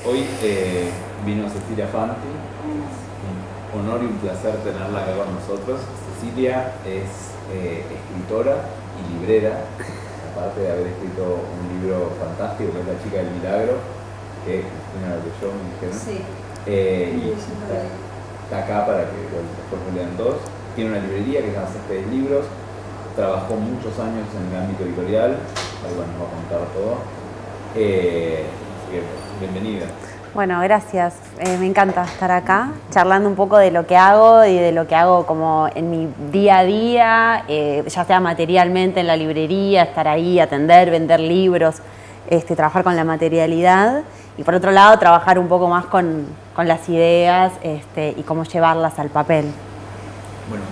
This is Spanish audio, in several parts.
Hoy vino Cecilia Fanti, un honor y un placer tenerla acá con nosotros. Cecilia es escritora y librera, aparte de haber escrito un libro fantástico que es La chica del milagro, que Cristina leyó, me dijeron. Sí. Y está acá para que después lo lean todos. Tiene una librería que se llama Césped de Libros, trabajó muchos años en el ámbito editorial, ahí nos va a contar todo. Así que bienvenida. Bueno, gracias. Me encanta estar acá, charlando un poco de lo que hago y de lo que hago como en mi día a día, ya sea materialmente en la librería, estar ahí, atender, vender libros, trabajar con la materialidad y por otro lado trabajar un poco más con las ideas y cómo llevarlas al papel. Bueno,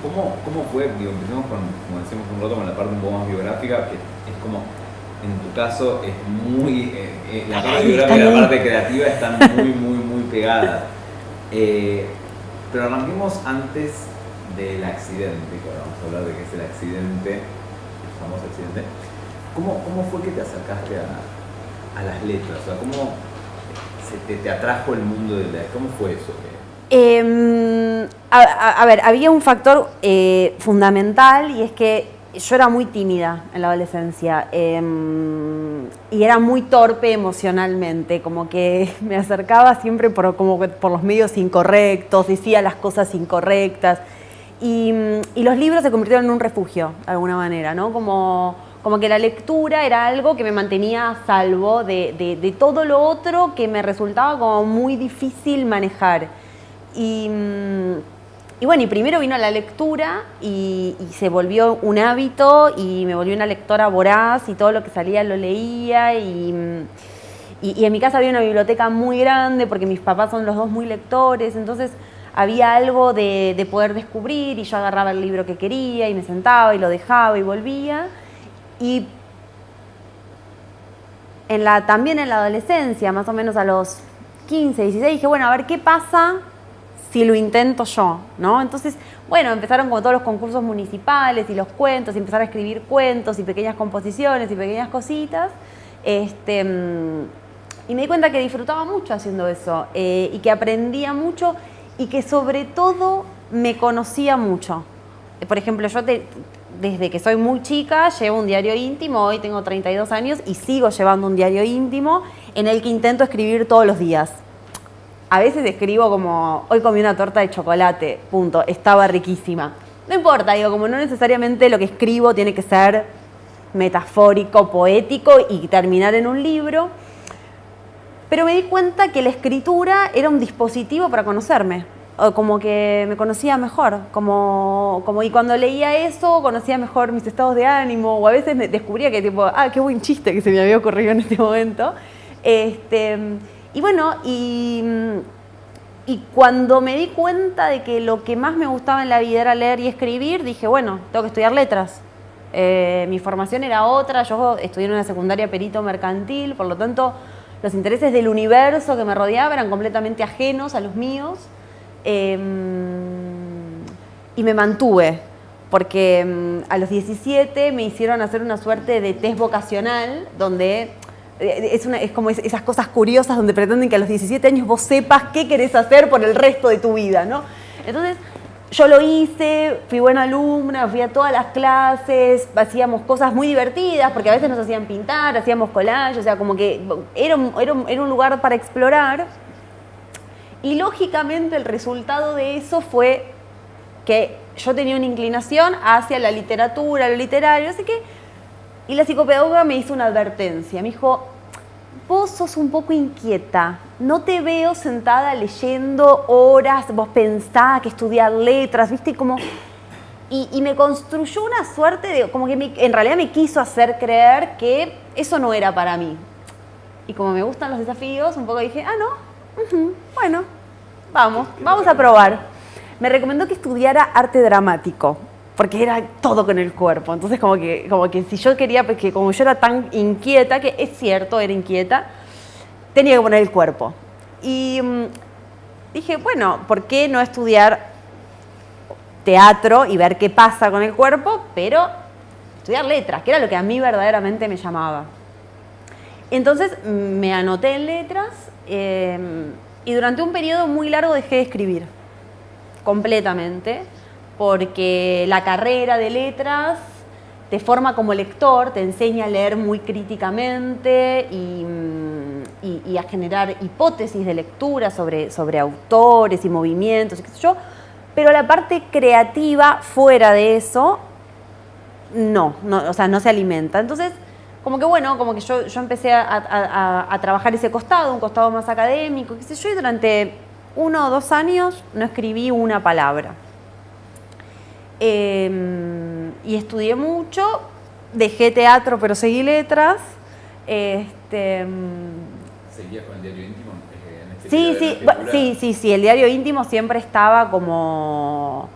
¿cómo fue? Empezamos con, como decimos un rato, con la parte un poco más biográfica, que es como, en tu caso, es muy, la parte biográfica y la parte creativa están muy pegadas. Pero arranquemos antes del accidente, que ahora vamos a hablar de qué es el accidente, el famoso accidente. ¿Cómo fue que te acercaste a las letras? O sea, ¿cómo te atrajo el mundo de la... ¿Cómo fue eso? A ver, había un factor fundamental y es que yo era muy tímida en la adolescencia y era muy torpe emocionalmente, como que me acercaba siempre por los medios incorrectos, decía las cosas incorrectas y los libros se convirtieron en un refugio, de alguna manera, ¿no? Como que la lectura era algo que me mantenía a salvo de todo lo otro que me resultaba como muy difícil manejar. Y bueno, y primero vino la lectura y se volvió un hábito y me volví una lectora voraz y todo lo que salía lo leía y en mi casa había una biblioteca muy grande porque mis papás son los dos muy lectores, entonces había algo de poder descubrir y yo agarraba el libro que quería y me sentaba y lo dejaba y volvía. Y también en la adolescencia, más o menos a los 15, 16, dije, bueno, a ver qué pasa si lo intento yo, ¿no? Entonces, bueno, empezaron como todos los concursos municipales y los cuentos, y empezar a escribir cuentos y pequeñas composiciones y pequeñas cositas. Y me di cuenta que disfrutaba mucho haciendo eso y que aprendía mucho y que sobre todo me conocía mucho. Por ejemplo, yo desde que soy muy chica llevo un diario íntimo, hoy tengo 32 años y sigo llevando un diario íntimo en el que intento escribir todos los días. A veces escribo como, hoy comí una torta de chocolate, punto, estaba riquísima. No importa, digo, como no necesariamente lo que escribo tiene que ser metafórico, poético y terminar en un libro. Pero me di cuenta que la escritura era un dispositivo para conocerme, o como que me conocía mejor, y cuando leía eso conocía mejor mis estados de ánimo, o a veces me descubría que tipo, qué buen chiste que se me había ocurrido en este momento. Y bueno, y cuando me di cuenta de que lo que más me gustaba en la vida era leer y escribir, dije, bueno, tengo que estudiar letras. Mi formación era otra, yo estudié en una secundaria perito mercantil, por lo tanto, los intereses del universo que me rodeaba eran completamente ajenos a los míos. Y me mantuve, porque a los 17 me hicieron hacer una suerte de test vocacional, donde es como esas cosas curiosas donde pretenden que a los 17 años vos sepas qué querés hacer por el resto de tu vida, ¿no? Entonces, yo lo hice, fui buena alumna, fui a todas las clases, hacíamos cosas muy divertidas, porque a veces nos hacían pintar, hacíamos collage, o sea, como que era un lugar para explorar. Y lógicamente el resultado de eso fue que yo tenía una inclinación hacia la literatura, lo literario, así que... Y la psicopedagoga me hizo una advertencia, me dijo, vos sos un poco inquieta, no te veo sentada leyendo horas, vos pensás que estudiar letras, ¿viste? Y me construyó una suerte de, como que en realidad me quiso hacer creer que eso no era para mí. Y como me gustan los desafíos, un poco dije, bueno, vamos a probar. Me recomendó que estudiara arte dramático, porque era todo con el cuerpo. Entonces como que si yo quería, porque como yo era tan inquieta, que es cierto, era inquieta, tenía que poner el cuerpo. Y dije, bueno, ¿por qué no estudiar teatro y ver qué pasa con el cuerpo, pero estudiar letras, que era lo que a mí verdaderamente me llamaba? Entonces me anoté en letras y durante un periodo muy largo dejé de escribir, completamente, porque la carrera de letras te forma como lector, te enseña a leer muy críticamente y a generar hipótesis de lectura sobre autores y movimientos y qué sé yo, pero la parte creativa fuera de eso no se alimenta. Entonces, como que bueno, como que yo empecé a trabajar ese costado, un costado más académico, qué sé yo, y durante 1 o 2 años no escribí una palabra. Y estudié mucho, dejé teatro pero seguí letras. ¿Seguías con el diario íntimo? En este Sí, el diario íntimo siempre estaba como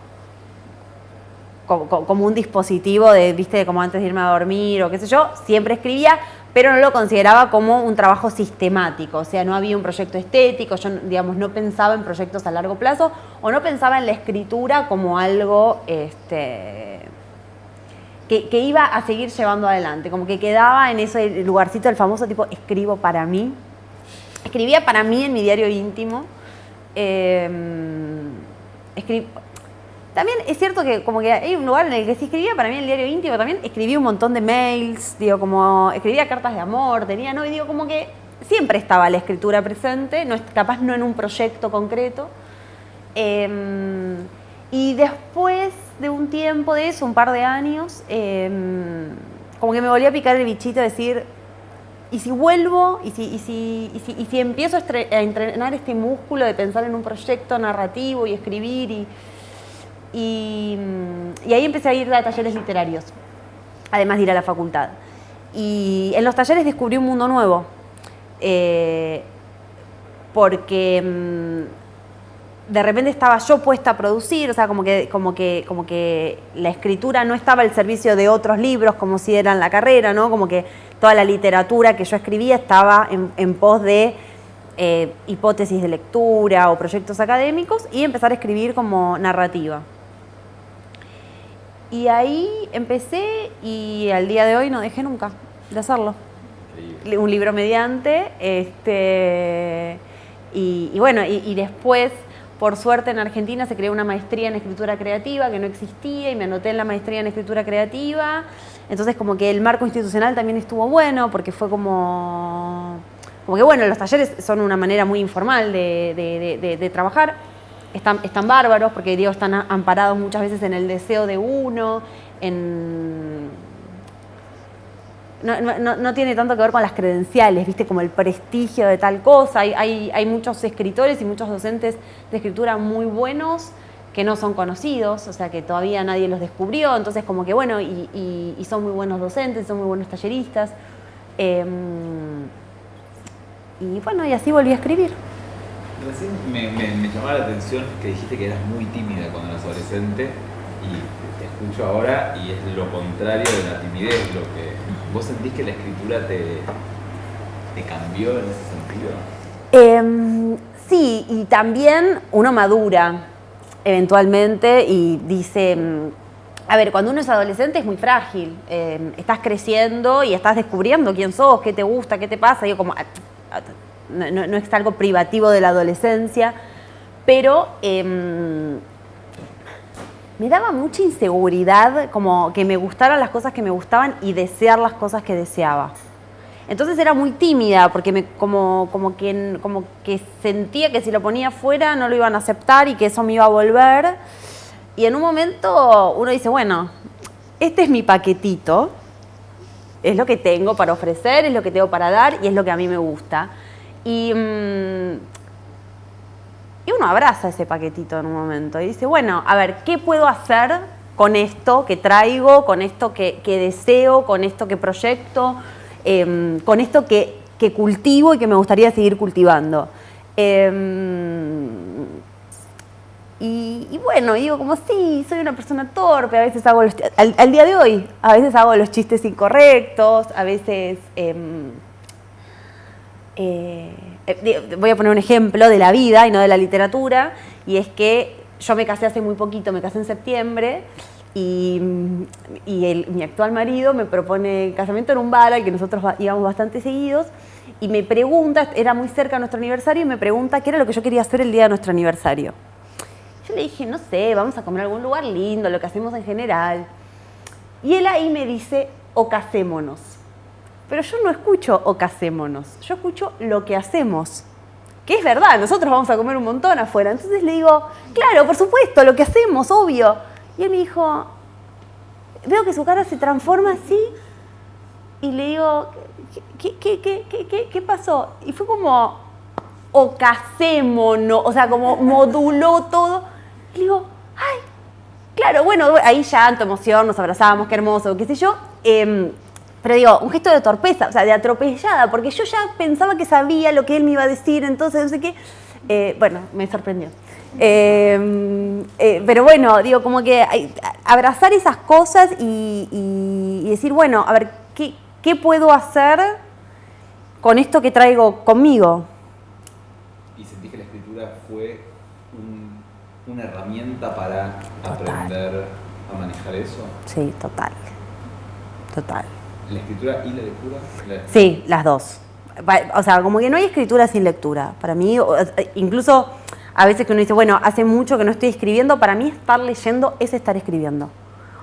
un dispositivo de, viste, como antes de irme a dormir o qué sé yo, siempre escribía, pero no lo consideraba como un trabajo sistemático, o sea, no había un proyecto estético, yo, digamos, no pensaba en proyectos a largo plazo o no pensaba en la escritura como algo que iba a seguir llevando adelante, como que quedaba en ese lugarcito del famoso tipo, escribo para mí. Escribía para mí en mi diario íntimo. También es cierto que como que hay un lugar en el que sí escribía para mí en el diario íntimo, también escribí un montón de mails, digo, como escribía cartas de amor, tenía novio, digo, como que siempre estaba la escritura presente, capaz no en un proyecto concreto. Y después de un tiempo de eso, un par de años, como que me volví a picar el bichito de decir, ¿y si vuelvo? ¿Y si empiezo a entrenar este músculo de pensar en un proyecto narrativo y escribir? Y ahí empecé a ir a talleres literarios, además de ir a la facultad. Y en los talleres descubrí un mundo nuevo, porque de repente estaba yo puesta a producir, o sea, como que la escritura no estaba al servicio de otros libros, como si era en la carrera, ¿no? Como que toda la literatura que yo escribía estaba en pos de hipótesis de lectura o proyectos académicos, y empezar a escribir como narrativa. Y ahí empecé y al día de hoy no dejé nunca de hacerlo. Increíble. Un libro mediante, y bueno, y después, por suerte en Argentina se creó una maestría en escritura creativa que no existía y me anoté en la maestría en escritura creativa. Entonces como que el marco institucional también estuvo bueno porque fue como que bueno, los talleres son una manera muy informal de trabajar. Están bárbaros porque, digo, están amparados muchas veces en el deseo de uno, no tiene tanto que ver con las credenciales, ¿viste? Como el prestigio de tal cosa. Hay muchos escritores y muchos docentes de escritura muy buenos que no son conocidos, o sea, que todavía nadie los descubrió. Entonces, como que bueno, y son muy buenos docentes, son muy buenos talleristas. Y bueno, y así volví a escribir. Recién me llamaba la atención que dijiste que eras muy tímida cuando eras adolescente y te escucho ahora y es lo contrario de la timidez. ¿Vos sentís que la escritura te cambió en ese sentido? Sí, y también uno madura eventualmente y dice, a ver, cuando uno es adolescente es muy frágil, estás creciendo y estás descubriendo quién sos, qué te gusta, qué te pasa, digo, como... No es algo privativo de la adolescencia, pero me daba mucha inseguridad como que me gustaran las cosas que me gustaban y desear las cosas que deseaba. Entonces era muy tímida porque como que sentía que si lo ponía afuera no lo iban a aceptar y que eso me iba a volver. Y en un momento uno dice, bueno, este es mi paquetito, es lo que tengo para ofrecer, es lo que tengo para dar y es lo que a mí me gusta. Y uno abraza ese paquetito en un momento y dice, bueno, a ver, ¿qué puedo hacer con esto que traigo, con esto que deseo, con esto que proyecto, con esto que cultivo y que me gustaría seguir cultivando? Y bueno, digo como sí, soy una persona torpe, a veces hago al día de hoy, a veces hago los chistes incorrectos, a veces... voy a poner un ejemplo de la vida y no de la literatura, y es que yo me casé hace muy poquito, me casé en septiembre, y mi actual marido me propone casamiento en un bar al que nosotros íbamos bastante seguidos y me pregunta, era muy cerca de nuestro aniversario, y me pregunta qué era lo que yo quería hacer el día de nuestro aniversario. Yo le dije, no sé, vamos a comer a algún lugar lindo, lo que hacemos en general. Y él ahí me dice, o casémonos. Pero yo no escucho o casémonos, yo escucho lo que hacemos. Que es verdad, nosotros vamos a comer un montón afuera. Entonces le digo, claro, por supuesto, lo que hacemos, obvio. Y él me dijo, veo que su cara se transforma así. Y le digo, ¿qué pasó? Y fue como, o casémonos, o sea, como moduló todo. Y le digo, ay, claro, bueno, ahí llanto, emoción, nos abrazábamos, qué hermoso, qué sé yo. Pero digo, un gesto de torpeza, o sea, de atropellada, porque yo ya pensaba que sabía lo que él me iba a decir, entonces no sé qué. Bueno, me sorprendió. Pero bueno, digo, como que abrazar esas cosas y decir, bueno, a ver, ¿qué puedo hacer con esto que traigo conmigo? ¿Y sentís que la escritura fue una herramienta para aprender a manejar eso? Sí, total. ¿La escritura y la lectura? Sí, las dos. O sea, como que no hay escritura sin lectura. Para mí, incluso a veces que uno dice, bueno, hace mucho que no estoy escribiendo, para mí estar leyendo es estar escribiendo.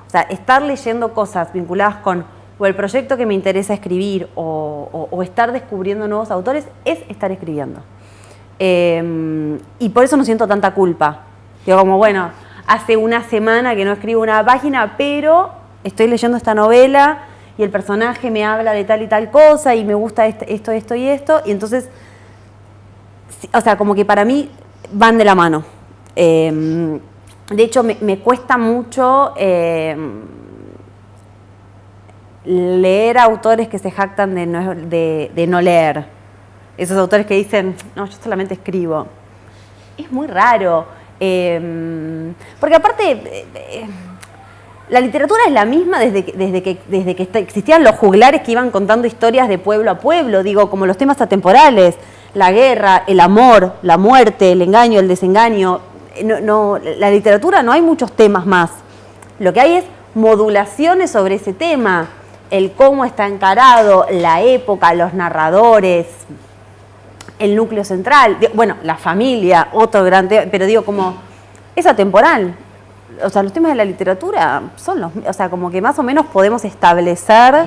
O sea, estar leyendo cosas vinculadas con o el proyecto que me interesa escribir o estar descubriendo nuevos autores es estar escribiendo. Y por eso no siento tanta culpa. Digo, como, bueno, hace una semana que no escribo una página, pero estoy leyendo esta novela y el personaje me habla de tal y tal cosa y me gusta esto y esto. Y entonces, o sea, como que para mí van de la mano. De hecho, me cuesta mucho leer autores que se jactan de no leer. Esos autores que dicen, no, yo solamente escribo. Es muy raro. Porque aparte, la literatura es la misma desde que existían los juglares que iban contando historias de pueblo a pueblo, digo, como los temas atemporales, la guerra, el amor, la muerte, el engaño, el desengaño. La literatura no hay muchos temas más. Lo que hay es modulaciones sobre ese tema, el cómo está encarado, la época, los narradores, el núcleo central, bueno, la familia, otro gran tema, pero digo, como es atemporal. O sea, los temas de la literatura son los, o sea, como que más o menos podemos establecer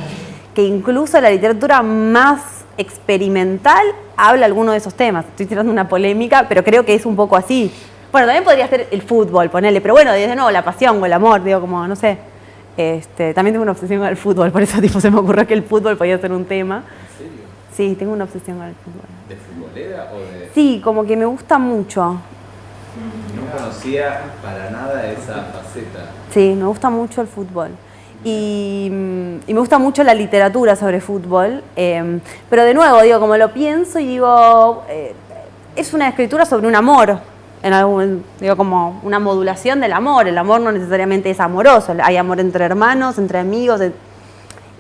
que incluso la literatura más experimental habla alguno de esos temas. Estoy tirando una polémica, pero creo que es un poco así. Bueno, también podría ser el fútbol, ponerle, pero bueno, desde nuevo la pasión o el amor, digo, como, no sé. También tengo una obsesión con el fútbol, por eso tipo, se me ocurrió que el fútbol podía ser un tema. ¿En serio? Sí, tengo una obsesión con el fútbol. ¿De futbolera o de...? Sí, como que me gusta mucho. No conocía para nada esa faceta. Sí, me gusta mucho el fútbol. Y me gusta mucho la literatura sobre fútbol. Pero de nuevo, digo, como lo pienso y digo, es una escritura sobre un amor. Digo, como una modulación del amor. El amor no necesariamente es amoroso. Hay amor entre hermanos, entre amigos.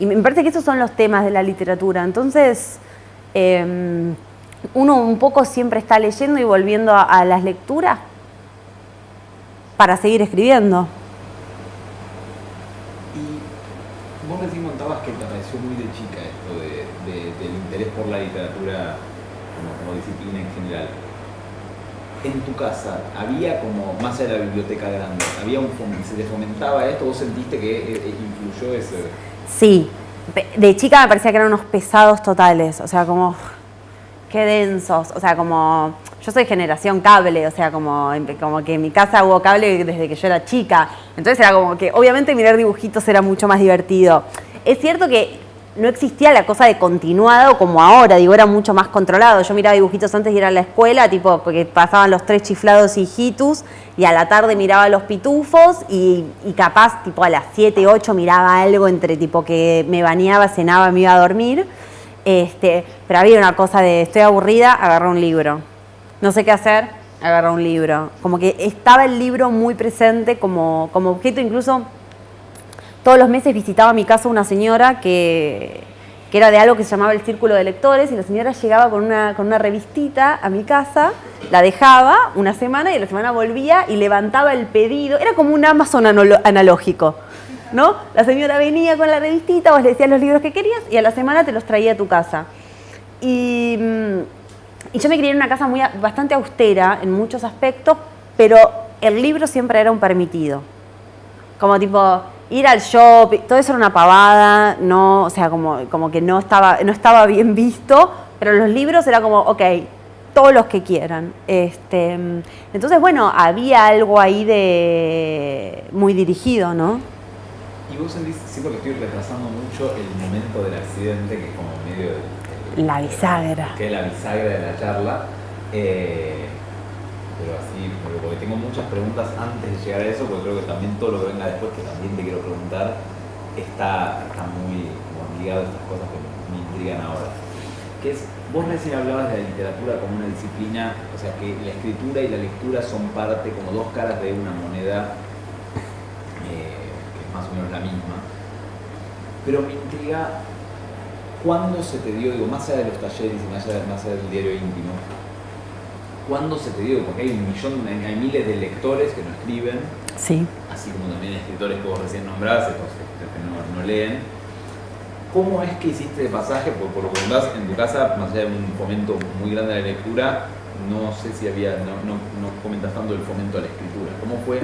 Y me parece que esos son los temas de la literatura. Entonces, uno un poco siempre está leyendo y volviendo a las lecturas para seguir escribiendo. Y vos recién contabas que te pareció muy de chica esto del interés por la literatura como disciplina en general. En tu casa, ¿había como, más allá de la biblioteca grande, se te fomentaba esto? ¿Vos sentiste que influyó ese...? Sí, de chica me parecía que eran unos pesados totales, o sea, como, qué densos, o sea, como, yo soy generación cable, o sea, como que en mi casa hubo cable desde que yo era chica, entonces era como que, obviamente mirar dibujitos era mucho más divertido. Es cierto que no existía la cosa de continuado como ahora, digo, era mucho más controlado. Yo miraba dibujitos antes de ir a la escuela, tipo, porque pasaban los 3 chiflados hijitus, y a la tarde miraba los pitufos, y capaz, tipo, a las 7, 8 miraba algo entre, tipo, que me bañaba, cenaba, me iba a dormir. Pero había una cosa de, estoy aburrida, agarré un libro. No sé qué hacer, agarré un libro. Como que estaba el libro muy presente como objeto, incluso... Todos los meses visitaba mi casa una señora que que era de algo que se llamaba el Círculo de Lectores, y la señora llegaba con una revistita a mi casa, la dejaba una semana y a la semana volvía y levantaba el pedido. Era como un Amazon analógico, ¿no? La señora venía con la revistita, vos le decías los libros que querías y a la semana te los traía a tu casa. Y yo me crié en una casa bastante austera en muchos aspectos, pero el libro siempre era un permitido. Como tipo, ir al shopping, todo eso era una pavada, no, o sea, como que no estaba bien visto, pero los libros era como, ok, todos los que quieran. Entonces, bueno, había algo ahí de muy dirigido, ¿no? Y vos sentís, siento que estoy retrasando mucho el momento del accidente, que es como medio la bisagra. Que es la bisagra de la charla. Pero así, porque tengo muchas preguntas antes de llegar a eso, porque creo que también todo lo que venga después, que también te quiero preguntar, está muy como ligado a estas cosas que me intrigan ahora. Que es, vos recién hablabas de la literatura como una disciplina, o sea que la escritura y la lectura son parte, como dos caras de una moneda, que es más o menos la misma. Pero me intriga, ¿cuándo se te dio, digo, más allá de los talleres y más allá del diario íntimo, ¿cuándo se te dio? Porque hay miles de lectores que no escriben, sí, así como también escritores que vos recién nombraste, que no leen. ¿Cómo es que hiciste de pasaje? Porque por lo que contás, en tu casa, más allá de un fomento muy grande de la lectura, no sé si no comentas tanto el fomento a la escritura. ¿Cómo fue,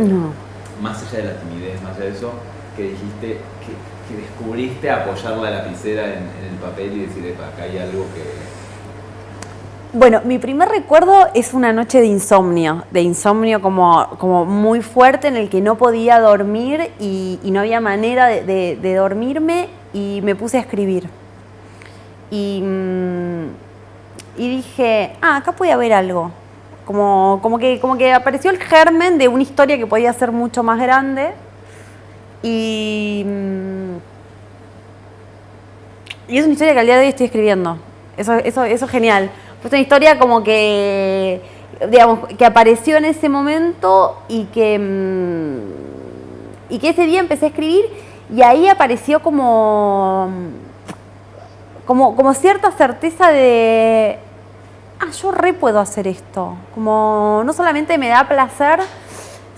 más allá de la timidez, más allá de eso, que dijiste, que descubriste apoyar la lapicera en el papel y decir, acá hay algo que... Bueno, mi primer recuerdo es una noche de insomnio como muy fuerte, en el que no podía dormir y no había manera de dormirme, y me puse a escribir. Y dije, acá puede haber algo. Como que apareció el germen de una historia que podía ser mucho más grande. Y es una historia que al día de hoy estoy escribiendo. Eso es genial. Es una historia como que, digamos, que apareció en ese momento y que ese día empecé a escribir, y ahí apareció como cierta certeza de, yo puedo hacer esto. Como no solamente me da placer,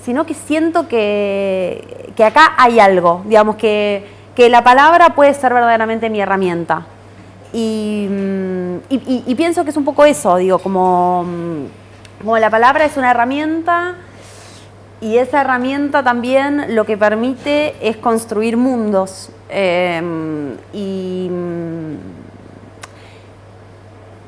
sino que siento que acá hay algo, digamos, que la palabra puede ser verdaderamente mi herramienta. Y pienso que es un poco eso, digo, como la palabra es una herramienta, y esa herramienta también lo que permite es construir mundos.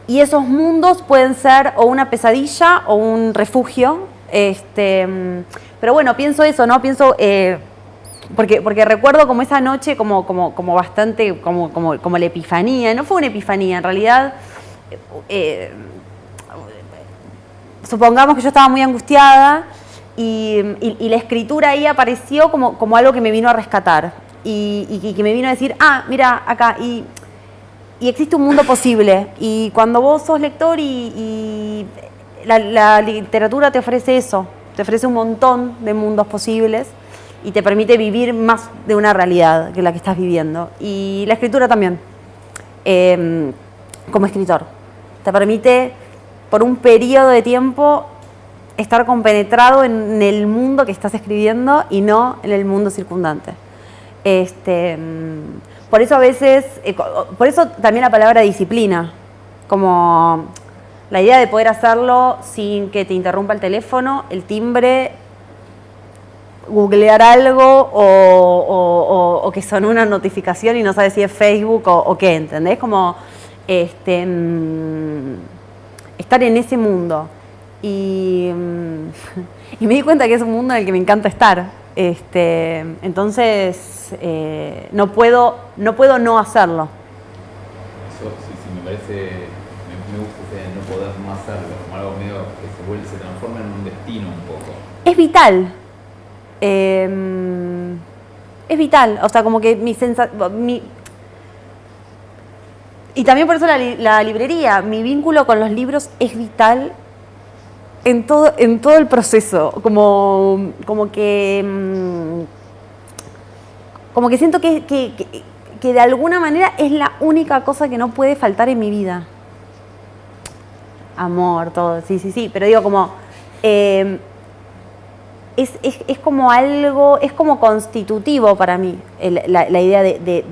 Y esos mundos pueden ser o una pesadilla o un refugio. Pero bueno, pienso eso, ¿no? Pienso... Porque recuerdo como esa noche como bastante, como la epifanía. No fue una epifanía, en realidad, supongamos que yo estaba muy angustiada y la escritura ahí apareció como algo que me vino a rescatar y que me vino a decir, mira, acá, y existe un mundo posible. Y cuando vos sos lector y la literatura te ofrece eso, te ofrece un montón de mundos posibles, y te permite vivir más de una realidad que la que estás viviendo. Y la escritura también, como escritor, te permite por un periodo de tiempo estar compenetrado en el mundo que estás escribiendo y no en el mundo circundante. Por eso a veces, por eso también la palabra disciplina, como la idea de poder hacerlo sin que te interrumpa el teléfono, el timbre, googlear algo o que sonó una notificación y no sabes si es Facebook o qué, ¿entendés? Como estar en ese mundo. Y me di cuenta que es un mundo en el que me encanta estar. Entonces no puedo no hacerlo. Eso sí me parece, me gusta no poder no hacerlo, como algo medio que se transforma en un destino un poco. Es vital. Es vital, o sea, como que y también por eso la librería, mi vínculo con los libros es vital en todo el proceso, como que siento que que de alguna manera es la única cosa que no puede faltar en mi vida. Amor, todo, sí, pero digo como... es como algo, es como constitutivo para mí la idea de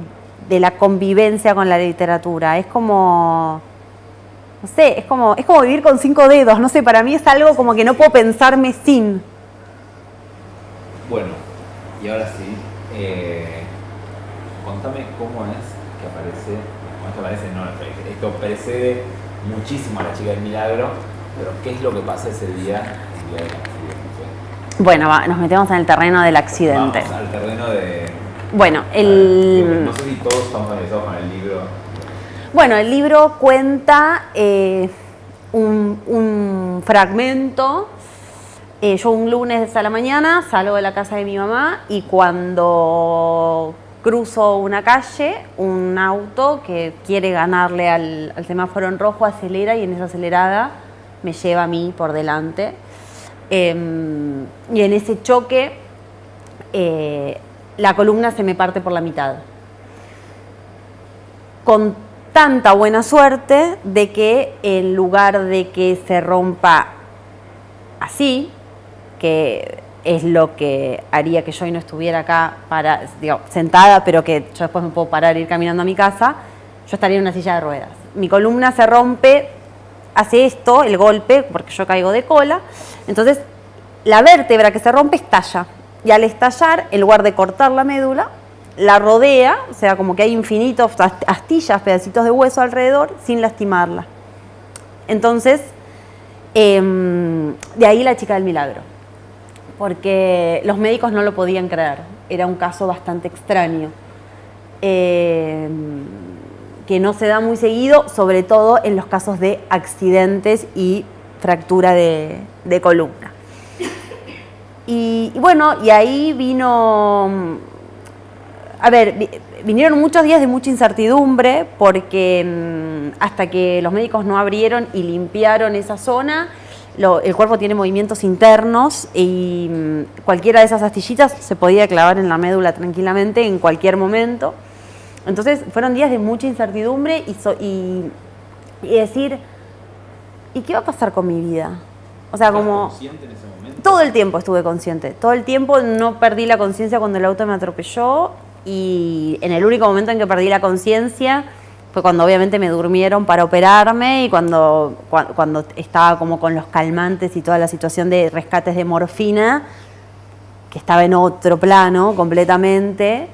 la convivencia con la literatura. Es como, no sé, es como vivir con 5 dedos, no sé, para mí es algo como que no puedo pensarme sin. Bueno, y ahora sí, contame cómo es que aparece, esto precede muchísimo a La chica del milagro, pero ¿qué es lo que pasa ese día, el día del accidente? Bueno, nos metemos en el terreno del accidente. Vamos al terreno de... Bueno, no sé si todos estamos familiarizados con el libro. Bueno, el libro cuenta un fragmento. Yo un lunes a la mañana salgo de la casa de mi mamá y cuando cruzo una calle, un auto que quiere ganarle al semáforo en rojo acelera y en esa acelerada me lleva a mí por delante. Y en ese choque la columna se me parte por la mitad. Con tanta buena suerte de que en lugar de que se rompa así, que es lo que haría que yo hoy no estuviera acá sentada, pero que yo después me puedo parar e ir caminando a mi casa, yo estaría en una silla de ruedas. Mi columna se rompe, hace esto, el golpe, porque yo caigo de cola, entonces la vértebra que se rompe estalla, y al estallar, en lugar de cortar la médula, la rodea, o sea, como que hay infinitos astillas, pedacitos de hueso alrededor, sin lastimarla. Entonces, de ahí La chica del milagro, porque los médicos no lo podían creer, era un caso bastante extraño, que no se da muy seguido, sobre todo en los casos de accidentes y fractura de columna. Y bueno, y ahí vino... A ver, vinieron muchos días de mucha incertidumbre porque hasta que los médicos no abrieron y limpiaron esa zona, el cuerpo tiene movimientos internos y cualquiera de esas astillitas se podía clavar en la médula tranquilamente en cualquier momento. Entonces fueron días de mucha incertidumbre y decir, ¿y qué va a pasar con mi vida? O sea, como... ¿Consciente en ese momento? Todo el tiempo estuve consciente, todo el tiempo no perdí la conciencia cuando el auto me atropelló. Y en el único momento en que perdí la conciencia fue cuando obviamente me durmieron para operarme y cuando estaba como con los calmantes y toda la situación de rescates de morfina, que estaba en otro plano completamente.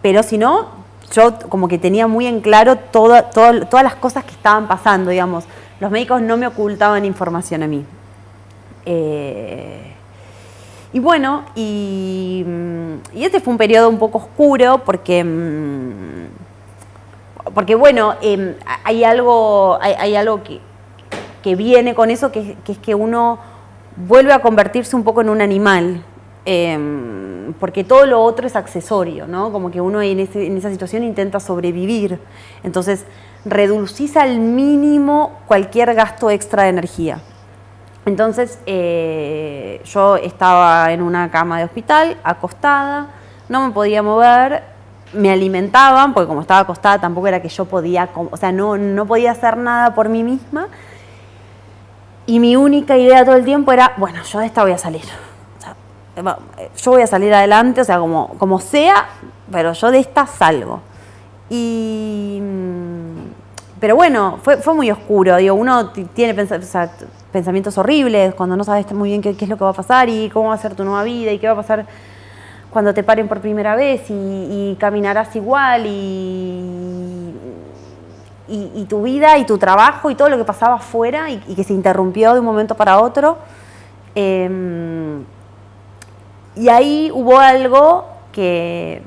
Pero si no, yo como que tenía muy en claro todas las cosas que estaban pasando, digamos. Los médicos no me ocultaban información a mí. Y bueno, y este fue un periodo un poco oscuro porque bueno, hay algo que viene con eso, que es que uno vuelve a convertirse un poco en un animal, porque todo lo otro es accesorio, ¿no? Como que uno en esa situación intenta sobrevivir, entonces reducís al mínimo cualquier gasto extra de energía. Entonces yo estaba en una cama de hospital, acostada, no me podía mover, me alimentaban, porque como estaba acostada tampoco era que yo podía, o sea, no podía hacer nada por mí misma. Y mi única idea todo el tiempo era, bueno, yo de esta voy a salir. O sea, yo voy a salir adelante, o sea, como sea, pero yo de esta salgo. Pero bueno, fue muy oscuro, digo, uno tiene pensamientos horribles cuando no sabes muy bien qué es lo que va a pasar y cómo va a ser tu nueva vida y qué va a pasar cuando te paren por primera vez y caminarás igual y tu vida y tu trabajo y todo lo que pasaba afuera y que se interrumpió de un momento para otro. Y ahí hubo algo que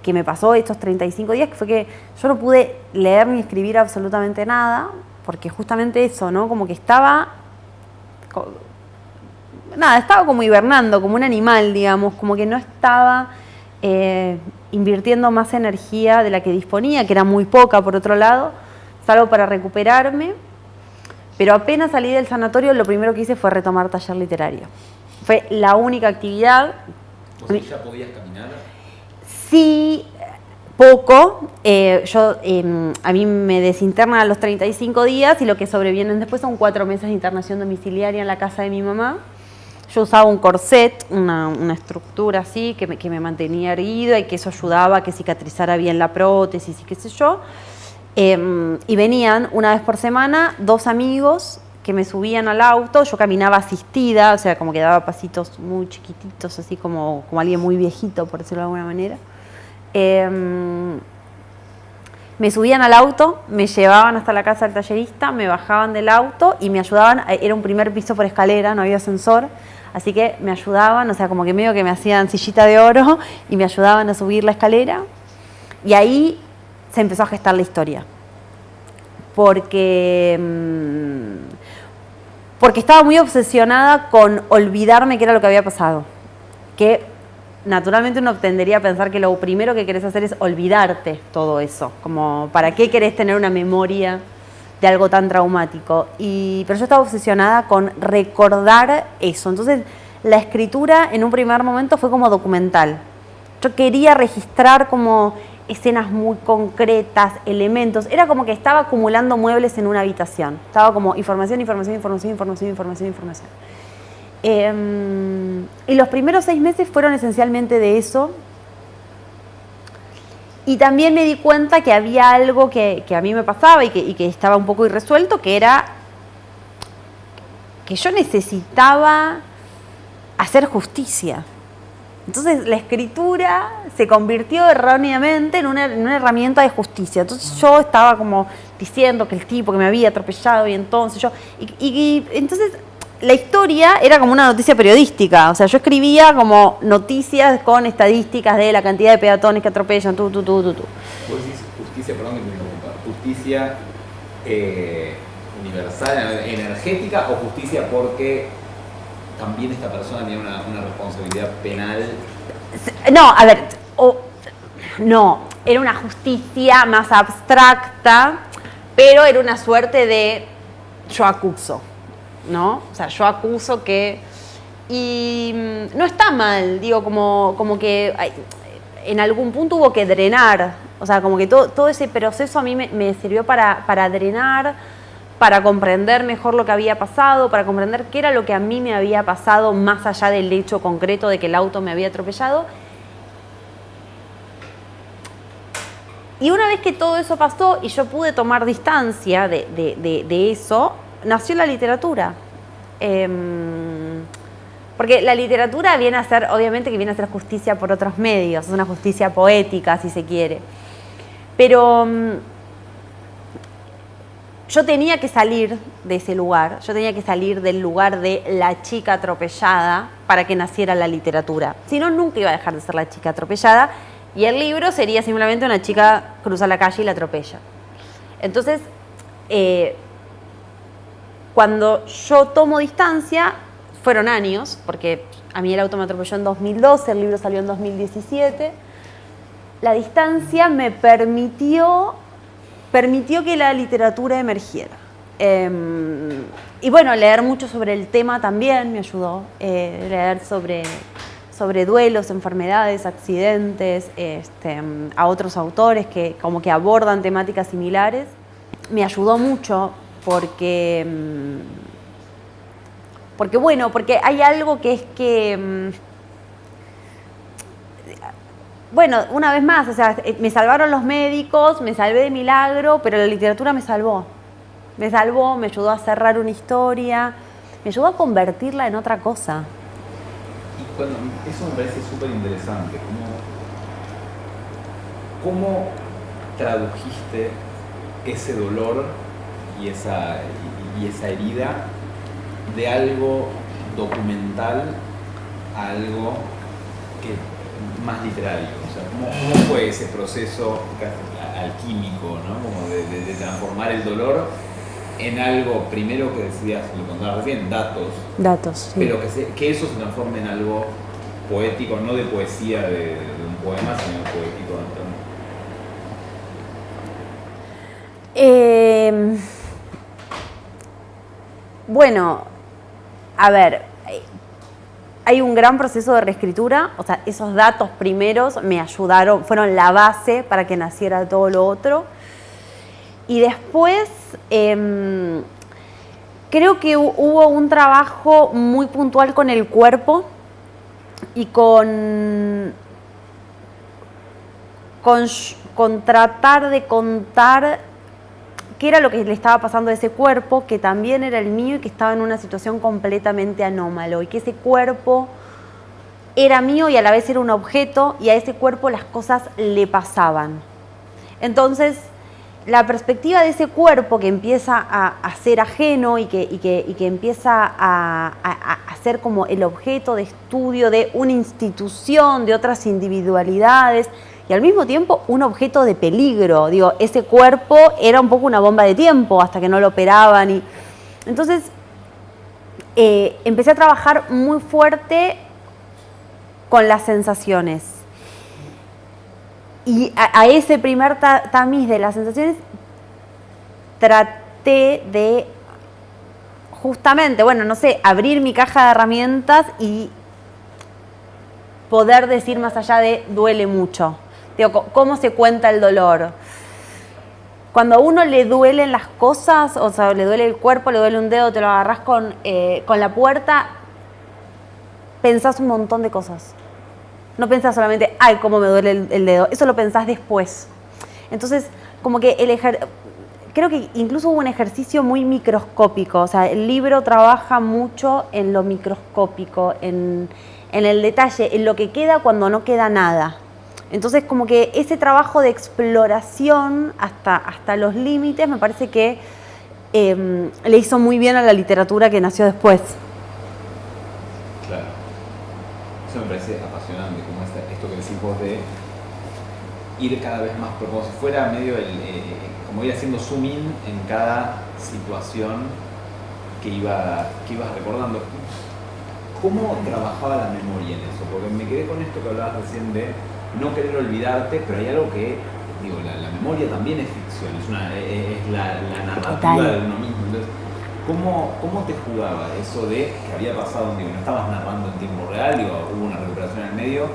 me pasó estos 35 días, que fue que yo no pude leer ni escribir absolutamente nada, porque justamente eso, ¿no? Como que estaba como hibernando, como un animal, digamos, como que no estaba invirtiendo más energía de la que disponía, que era muy poca por otro lado, salvo para recuperarme. Pero apenas salí del sanatorio, lo primero que hice fue retomar taller literario. Fue la única actividad ¿Vos ya podías caminar? Sí, poco. A mí me desinternan a los 35 días y lo que sobrevienen después son 4 meses de internación domiciliaria en la casa de mi mamá. Yo usaba un corset, una estructura así, que me mantenía erguida y que eso ayudaba a que cicatrizara bien la prótesis y qué sé yo. Y venían una vez por semana 2 amigos que me subían al auto. Yo caminaba asistida, o sea, como que daba pasitos muy chiquititos, así como alguien muy viejito, por decirlo de alguna manera. Me subían al auto, me llevaban hasta la casa del tallerista, me bajaban del auto y me ayudaban. Era un primer piso por escalera, no había ascensor. Así que me ayudaban, o sea, como que medio que me hacían sillita de oro y me ayudaban a subir la escalera. Y ahí se empezó a gestar la historia. Porque estaba muy obsesionada con olvidarme qué era lo que había pasado. Que naturalmente uno tendería a pensar que lo primero que querés hacer es olvidarte todo eso. Como, ¿para qué querés tener una memoria de algo tan traumático? Pero yo estaba obsesionada con recordar eso. Entonces, la escritura en un primer momento fue como documental. Yo quería registrar como escenas muy concretas, elementos. Era como que estaba acumulando muebles en una habitación. Estaba como información. Y los primeros 6 meses fueron esencialmente de eso. Y también me di cuenta que había algo que a mí me pasaba y que estaba un poco irresuelto, que era que yo necesitaba hacer justicia. Entonces la escritura se convirtió erróneamente en una herramienta de justicia. Entonces yo estaba como diciendo que el tipo que me había atropellado y entonces yo... Y entonces la historia era como una noticia periodística. O sea, yo escribía como noticias con estadísticas de la cantidad de peatones que atropellan, Vos decís justicia, perdón que me interrumpa, justicia universal, energética, o justicia porque también esta persona tiene una responsabilidad penal. No, a ver, no, era una justicia más abstracta, pero era una suerte de yo acuso, ¿no? O sea, yo acuso que... Y no está mal, digo, como que en algún punto hubo que drenar, o sea, como que todo ese proceso a mí me sirvió para drenar, para comprender mejor lo que había pasado, para comprender qué era lo que a mí me había pasado más allá del hecho concreto de que el auto me había atropellado. Y una vez que todo eso pasó y yo pude tomar distancia de eso, nació la literatura. Porque la literatura viene a ser, obviamente que viene a ser justicia por otros medios, es una justicia poética, si se quiere. Pero yo tenía que salir de ese lugar, yo tenía que salir del lugar de la chica atropellada para que naciera la literatura. Si no, nunca iba a dejar de ser la chica atropellada y el libro sería simplemente una chica cruza la calle y la atropella. Entonces, cuando yo tomo distancia, fueron años, porque a mí el auto me atropelló en 2012, el libro salió en 2017, la distancia me permitió que la literatura emergiera. Y bueno, leer mucho sobre el tema también me ayudó. Leer sobre duelos, enfermedades, accidentes, a otros autores que como que abordan temáticas similares. Me ayudó mucho porque hay algo que es que... Bueno, una vez más, o sea, me salvaron los médicos, me salvé de milagro, pero la literatura me salvó. Me salvó, me ayudó a cerrar una historia, me ayudó a convertirla en otra cosa. Y eso me parece súper interesante. ¿Cómo tradujiste ese dolor y esa herida de algo documental a algo más literario? O sea, ¿cómo fue ese proceso alquímico, ¿no? Como de transformar el dolor en algo, primero que decías, lo contabas recién, datos, sí. Pero que eso se transforme en algo poético, no de poesía de un poema, sino poético. Bueno, a ver, hay un gran proceso de reescritura, o sea, esos datos primeros me ayudaron, fueron la base para que naciera todo lo otro. Y después, creo que hubo un trabajo muy puntual con el cuerpo y con tratar de contar qué era lo que le estaba pasando a ese cuerpo, que también era el mío y que estaba en una situación completamente anómalo, y que ese cuerpo era mío y a la vez era un objeto, y a ese cuerpo las cosas le pasaban. Entonces, la perspectiva de ese cuerpo que empieza a ser ajeno y que empieza a ser como el objeto de estudio de una institución, de otras individualidades, y al mismo tiempo un objeto de peligro. Digo, ese cuerpo era un poco una bomba de tiempo hasta que no lo operaban. Y entonces empecé a trabajar muy fuerte con las sensaciones. Y a ese primer tamiz de las sensaciones traté de justamente, bueno, no sé, abrir mi caja de herramientas y poder decir más allá de duele mucho. Digo, ¿cómo se cuenta el dolor? Cuando a uno le duelen las cosas, o sea, le duele el cuerpo, le duele un dedo, te lo agarrás con la puerta, pensás un montón de cosas. No pensás solamente, ay, cómo me duele el dedo. Eso lo pensás después. Entonces, como que creo que incluso hubo un ejercicio muy microscópico. O sea, el libro trabaja mucho en lo microscópico, en el detalle, en lo que queda cuando no queda nada. Entonces, como que ese trabajo de exploración hasta los límites me parece que le hizo muy bien a la literatura que nació después. Claro. Eso me parece apasionante, como esto que decís vos de ir cada vez más, como si fuera medio como ir haciendo zoom in en cada situación que ibas recordando. ¿Cómo trabajaba la memoria en eso? Porque me quedé con esto que hablabas recién de no querer olvidarte, pero hay algo que, digo, la memoria también es ficción, es la narrativa de uno mismo. Entonces, ¿cómo te jugaba eso de que había pasado, digo, no estabas narrando en tiempo real, digo, hubo una recuperación en el medio?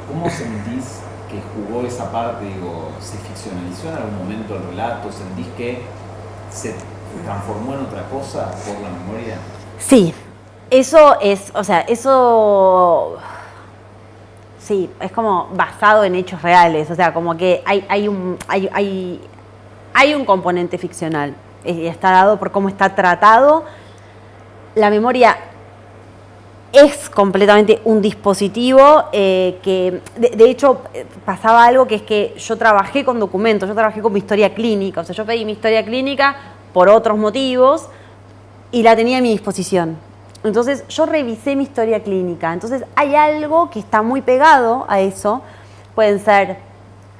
¿Cómo sentís que jugó esa parte? Digo, ¿se ficcionalizó en algún momento el relato? ¿Sentís que se transformó en otra cosa por la memoria? Sí, eso es, o sea, eso... Sí, es como basado en hechos reales, o sea, como que hay un componente ficcional, y está dado por cómo está tratado. La memoria es completamente un dispositivo que, de hecho, pasaba algo que es que yo trabajé con documentos, yo trabajé con mi historia clínica, o sea, yo pedí mi historia clínica por otros motivos y la tenía a mi disposición. Entonces yo revisé mi historia clínica, entonces hay algo que está muy pegado a eso, pueden ser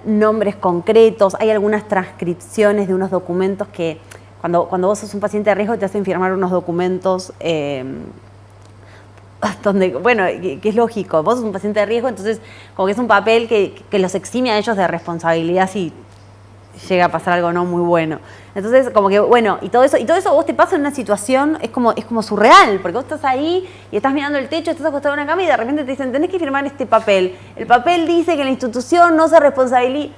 nombres concretos, hay algunas transcripciones de unos documentos que cuando vos sos un paciente de riesgo te hacen firmar unos documentos donde, bueno, que es lógico, vos sos un paciente de riesgo, entonces como que es un papel que los exime a ellos de responsabilidad si llega a pasar algo no muy bueno. Entonces, como que, bueno, y todo eso vos te pasa en una situación, es como surreal, porque vos estás ahí y estás mirando el techo, estás acostado en una cama y de repente te dicen, tenés que firmar este papel. El papel dice que la institución no se responsabiliza.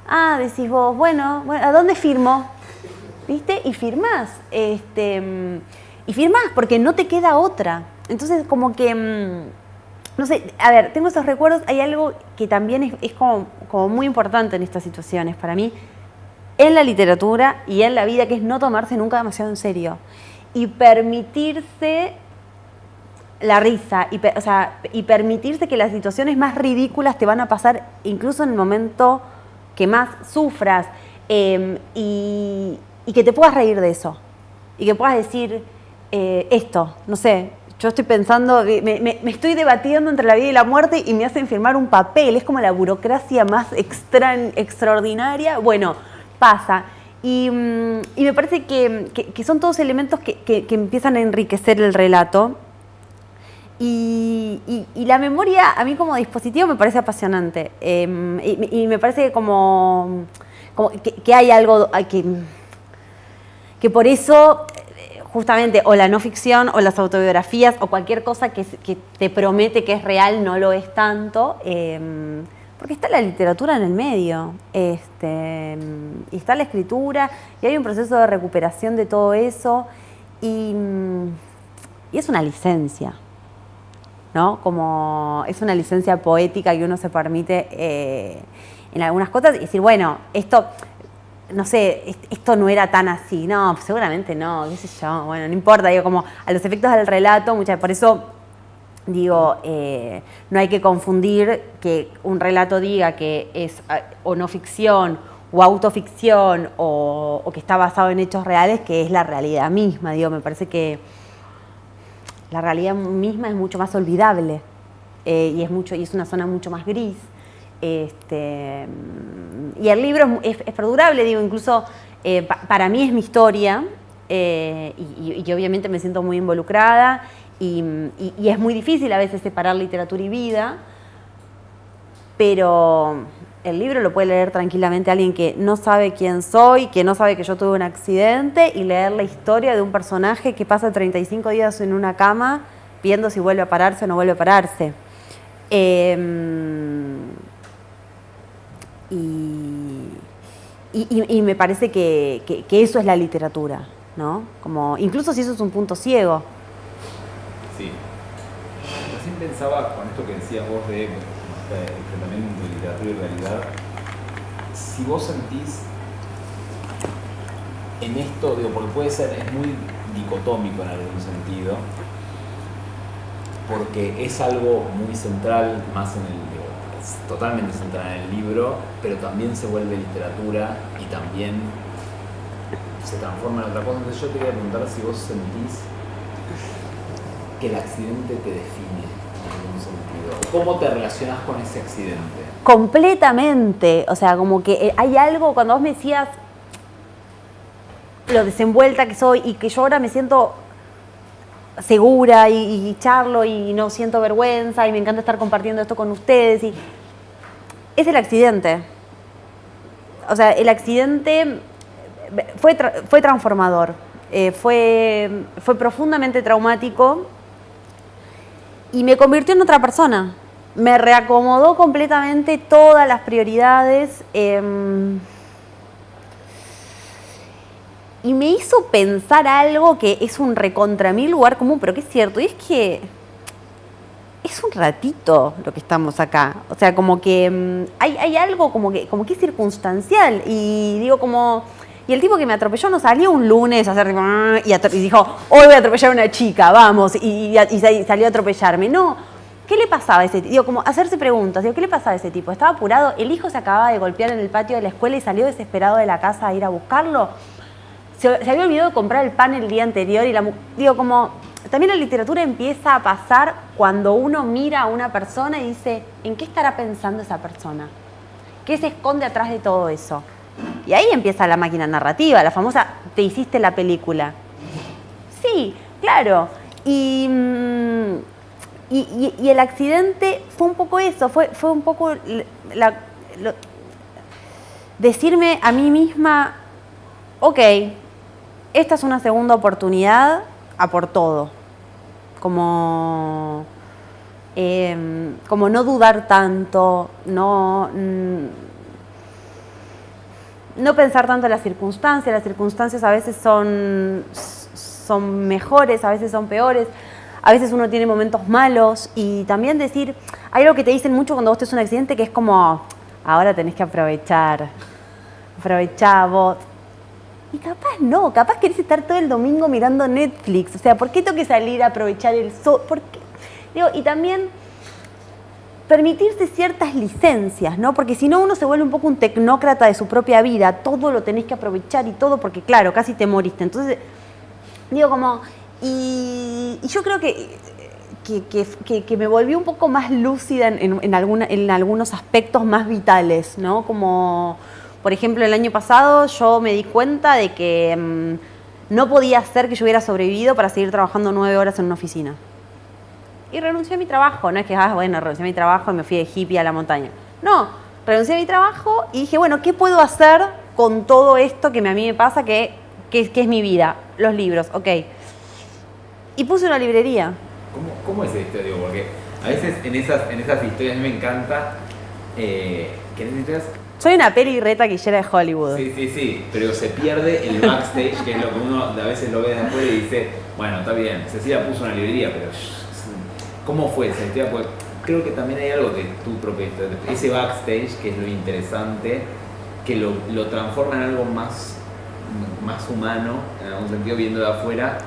Ah, decís vos, bueno, ¿a dónde firmo? ¿Viste? Y firmás. Y firmás porque no te queda otra. Entonces, como que... no sé, a ver, tengo esos recuerdos. Hay algo que también es como muy importante en estas situaciones para mí, en la literatura y en la vida, que es no tomarse nunca demasiado en serio y permitirse la risa y permitirse que las situaciones más ridículas te van a pasar incluso en el momento que más sufras y que te puedas reír de eso y que puedas decir esto, no sé. Yo estoy pensando, me estoy debatiendo entre la vida y la muerte y me hacen firmar un papel. Es como la burocracia más extraordinaria. Bueno, pasa. Y me parece que son todos elementos que empiezan a enriquecer el relato. Y la memoria, a mí como dispositivo, me parece apasionante. Y me parece que hay algo que por eso... justamente o la no ficción o las autobiografías o cualquier cosa que te promete que es real no lo es tanto, porque está la literatura en el medio, y está la escritura, y hay un proceso de recuperación de todo eso, y es una licencia, ¿no? Como es una licencia poética que uno se permite en algunas cosas y decir, bueno, esto... no sé, esto no era tan así, no, seguramente no, qué sé yo, bueno, no importa, digo, como a los efectos del relato, por eso digo, no hay que confundir que un relato diga que es o no ficción, o autoficción, o que está basado en hechos reales, que es la realidad misma, digo, me parece que la realidad misma es mucho más olvidable, y es una zona mucho más gris. Y el libro es perdurable, digo, incluso para mí es mi historia, y obviamente me siento muy involucrada, y es muy difícil a veces separar literatura y vida, pero el libro lo puede leer tranquilamente alguien que no sabe quién soy, que no sabe que yo tuve un accidente, y leer la historia de un personaje que pasa 35 días en una cama viendo si vuelve a pararse o no vuelve a pararse. Y me parece que eso es la literatura, ¿no? Como, incluso si eso es un punto ciego. Sí. Recién pensaba con esto que decías vos de enfrentamiento entre literatura y realidad. Si vos sentís en esto, digo, porque puede ser, es muy dicotómico en algún sentido, porque es algo muy central, más en el totalmente centrada en el libro, pero también se vuelve literatura y también se transforma en otra cosa. Entonces yo te quería preguntar si vos sentís que el accidente te define en algún sentido. ¿Cómo te relacionás con ese accidente? Completamente. O sea, como que hay algo, cuando vos me decías lo desenvuelta que soy y que yo ahora me siento segura y charlo y no siento vergüenza y me encanta estar compartiendo esto con ustedes, y es el accidente. O sea, el accidente fue transformador, fue profundamente traumático y me convirtió en otra persona. Me reacomodó completamente todas las prioridades, y me hizo pensar algo que es un recontra mil lugar común, pero que es cierto, y es que es un ratito lo que estamos acá. O sea, como que hay algo como que es circunstancial. Y digo, como... Y el tipo que me atropelló no salió un lunes a hacer y dijo, hoy voy a atropellar a una chica, vamos, y salió a atropellarme. No, ¿qué le pasaba a ese tipo? Digo, como hacerse preguntas. Digo, ¿qué le pasaba a ese tipo? Estaba apurado, el hijo se acababa de golpear en el patio de la escuela y salió desesperado de la casa a ir a buscarlo. Se había olvidado de comprar el pan el día anterior y digo, como también la literatura empieza a pasar cuando uno mira a una persona y dice, ¿en qué estará pensando esa persona? ¿Qué se esconde atrás de todo eso? Y ahí empieza la máquina narrativa, la famosa, te hiciste la película. Sí, claro. Y el accidente fue un poco eso, fue un poco decirme a mí misma, ok, esta es una segunda oportunidad a por todo. Como no dudar tanto, no pensar tanto en las circunstancias a veces son mejores, a veces son peores, a veces uno tiene momentos malos, y también decir, hay algo que te dicen mucho cuando vos tenés un accidente que es como, ahora tenés que aprovechá vos. Y capaz querés estar todo el domingo mirando Netflix. O sea, ¿por qué tengo que salir a aprovechar el sol? ¿Por qué? Digo, y también permitirse ciertas licencias, ¿no? Porque si no, uno se vuelve un poco un tecnócrata de su propia vida. Todo lo tenés que aprovechar y todo, porque claro, casi te moriste. Entonces, digo, como... Y yo creo que me volví un poco más lúcida en algunos aspectos más vitales, ¿no? Como... Por ejemplo, el año pasado yo me di cuenta de que no podía ser que yo hubiera sobrevivido para seguir trabajando 9 horas en una oficina. Y renuncié a mi trabajo. No es que, renuncié a mi trabajo y me fui de hippie a la montaña. No, renuncié a mi trabajo y dije, bueno, ¿qué puedo hacer con todo esto que a mí me pasa? Que ¿Qué es mi vida? Los libros, ok. Y puse una librería. ¿Cómo es esto? Digo, porque a veces en esas historias a mí me encanta que en esas historias... Soy una peli re taquillera de Hollywood. Sí, pero se pierde el backstage, que es lo que uno a veces lo ve de afuera y dice, bueno, está bien, Cecilia puso una librería, pero ¿cómo fue esa historia? Pues creo que también hay algo de tu propia historia, ese backstage, que es lo interesante, que lo transforma en algo más humano, en algún sentido, viendo de afuera,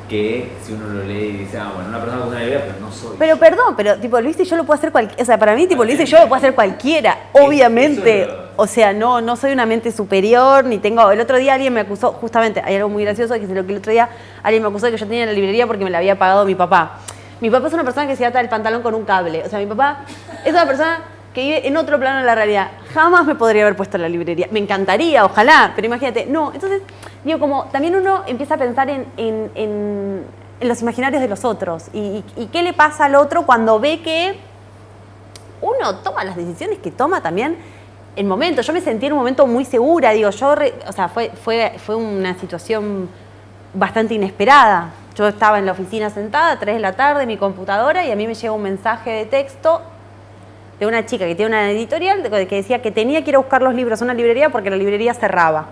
que si uno lo lee y dice, bueno, una persona con una librería, pero no soy. Pero perdón, pero tipo, lo hice yo lo puedo hacer cualquiera. O sea, para mí, tipo, lo hice yo lo puedo hacer cualquiera. Obviamente. O sea, no soy una mente superior, ni tengo. El otro día alguien me acusó, justamente, hay algo muy gracioso, que es lo que el otro día alguien me acusó de que yo tenía la librería porque me la había pagado mi papá. Mi papá es una persona que se ata el pantalón con un cable. O sea, mi papá es una persona que vive en otro plano de la realidad. Jamás me podría haber puesto en la librería. Me encantaría, ojalá, pero imagínate, no. Entonces, digo, como también uno empieza a pensar en los imaginarios de los otros y qué le pasa al otro cuando ve que uno toma las decisiones que toma también en momento. Yo me sentí en un momento muy segura, digo, o sea, fue una situación bastante inesperada. Yo estaba en la oficina sentada, 3 de la tarde, en mi computadora, y a mí me llega un mensaje de texto de una chica que tiene una editorial que decía que tenía que ir a buscar los libros a una librería porque la librería cerraba.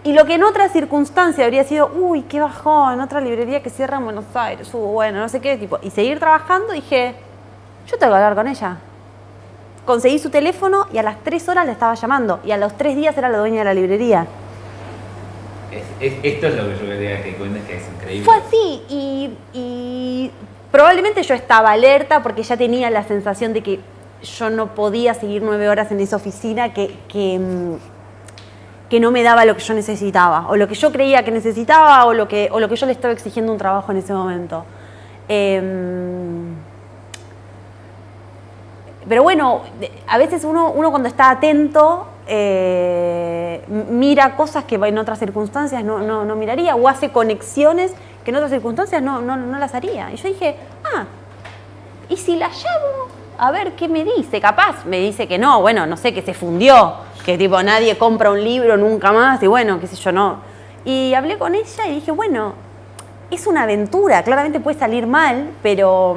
Y lo que en otra circunstancia habría sido, uy, qué bajón, otra librería que cierra en Buenos Aires, bueno, no sé qué, tipo, y seguir trabajando, dije, yo tengo que hablar con ella. Conseguí su teléfono y a las 3 horas la estaba llamando, y a los 3 días era la dueña de la librería. Esto es lo que yo quería que cuentes, que es increíble. Fue así, y probablemente yo estaba alerta porque ya tenía la sensación de que yo no podía seguir 9 horas en esa oficina, que no me daba lo que yo necesitaba, o lo que yo creía que necesitaba, o lo que yo le estaba exigiendo un trabajo en ese momento. Pero bueno, a veces uno cuando está atento mira cosas que en otras circunstancias no miraría, o hace conexiones que en otras circunstancias no las haría. Y yo dije, ¿y si la llamo? A ver qué me dice. Capaz me dice que no, bueno, no sé, que se fundió, que tipo nadie compra un libro nunca más, y bueno, qué sé yo, no. Y hablé con ella y dije, bueno, es una aventura, claramente puede salir mal, pero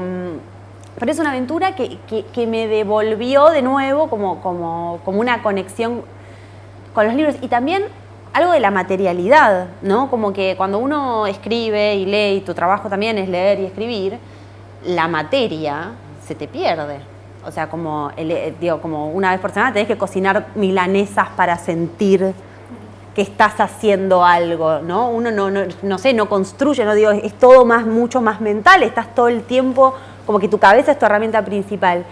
es una aventura que me devolvió de nuevo como una conexión con los libros. Y también algo de la materialidad, ¿no? Como que cuando uno escribe y lee, y tu trabajo también es leer y escribir, la materia se te pierde. O sea, como una vez por semana tenés que cocinar milanesas para sentir que estás haciendo algo, ¿no? Uno no construye, no digo, es todo mucho más mental, estás todo el tiempo, como que tu cabeza es tu herramienta principal.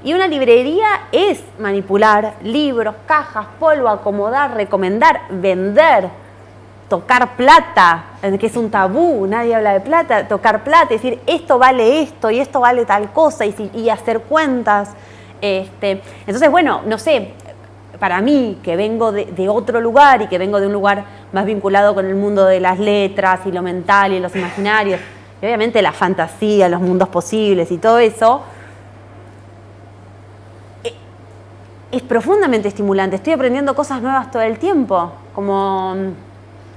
Y una librería es manipular libros, cajas, polvo, acomodar, recomendar, vender, tocar plata, que es un tabú, nadie habla de plata, tocar plata, decir esto vale esto y esto vale tal cosa y hacer cuentas. Entonces, bueno, no sé, para mí, que vengo de otro lugar y que vengo de un lugar más vinculado con el mundo de las letras y lo mental y los imaginarios, y obviamente la fantasía, los mundos posibles y todo eso, es profundamente estimulante. Estoy aprendiendo cosas nuevas todo el tiempo, como,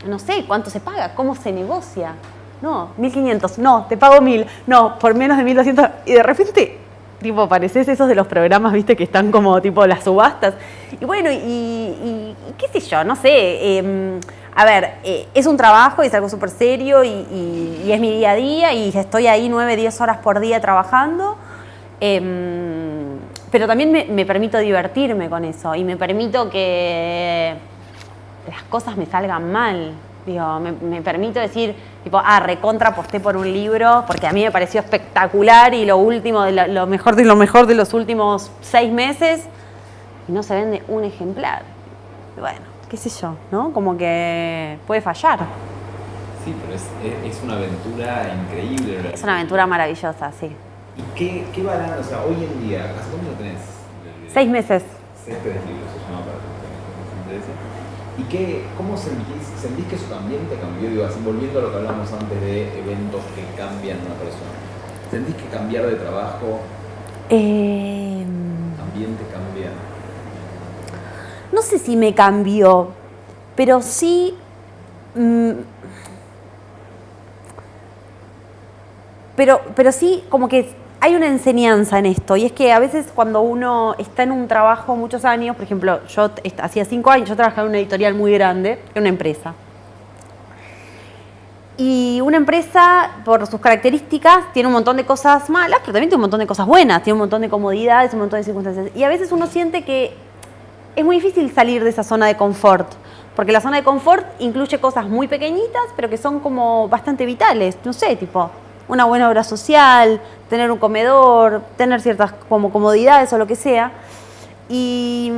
no sé, cuánto se paga, cómo se negocia. No, 1.500, no, te pago 1.000, no, por menos de 1.200. Y de repente, tipo, pareces esos de los programas, viste, que están como, tipo, las subastas. Y bueno, y qué sé yo, no sé. A ver, es un trabajo y es algo súper serio y es mi día a día y estoy ahí 9, 10 horas por día trabajando. Pero también me permito divertirme con eso y me permito que las cosas me salgan mal. Digo, me permito decir, tipo, recontra aposté por un libro porque a mí me pareció espectacular y lo último, lo mejor de lo mejor de los últimos 6 meses, y no se vende un ejemplar. Bueno, qué sé yo, ¿no? Como que puede fallar. Sí, pero es una aventura increíble. Es una aventura maravillosa, sí. ¿Y qué balance? O sea, hoy en día, ¿hace cuánto lo tenés? 6 meses. 6 libros se llama para que nos interese. ¿Y cómo sentís que eso también te cambió? Digo, así volviendo a lo que hablábamos antes de eventos que cambian a una persona. ¿Sentís que cambiar de trabajo también te cambia? No sé si me cambió, pero sí... pero sí como que hay una enseñanza en esto, y es que a veces cuando uno está en un trabajo muchos años, por ejemplo, yo hacía 5 años, yo trabajaba en una editorial muy grande, en una empresa. Y una empresa, por sus características, tiene un montón de cosas malas, pero también tiene un montón de cosas buenas, tiene un montón de comodidades, un montón de circunstancias. Y a veces uno siente que es muy difícil salir de esa zona de confort, porque la zona de confort incluye cosas muy pequeñitas, pero que son como bastante vitales, no sé, tipo una buena obra social, tener un comedor, tener ciertas como comodidades o lo que sea. Y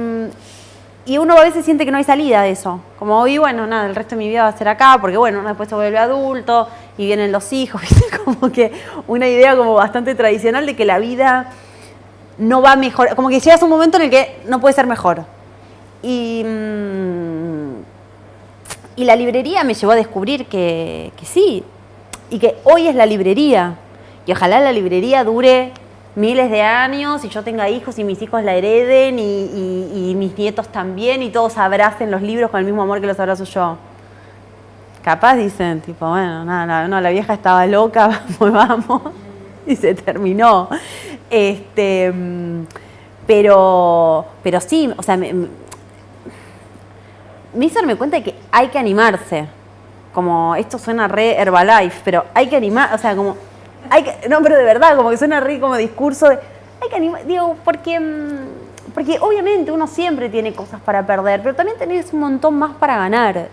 uno a veces siente que no hay salida de eso. Como hoy, bueno, nada, el resto de mi vida va a ser acá, porque bueno, uno después se vuelve adulto y vienen los hijos, ¿viste? Como que una idea como bastante tradicional de que la vida no va mejor, como que llegas a un momento en el que no puede ser mejor. Y la librería me llevó a descubrir que sí, y que hoy es la librería, y ojalá la librería dure miles de años y yo tenga hijos y mis hijos la hereden y mis nietos también y todos abracen los libros con el mismo amor que los abrazo yo. Capaz dicen, tipo, bueno, nada, no, la vieja estaba loca, vamos, y se terminó. Pero sí, o sea, me hizo darme cuenta de que hay que animarse. Como, esto suena re Herbalife, pero hay que animar, o sea, como, no, pero de verdad, como que suena re como discurso de, hay que animar, digo, porque obviamente uno siempre tiene cosas para perder, pero también tenés un montón más para ganar.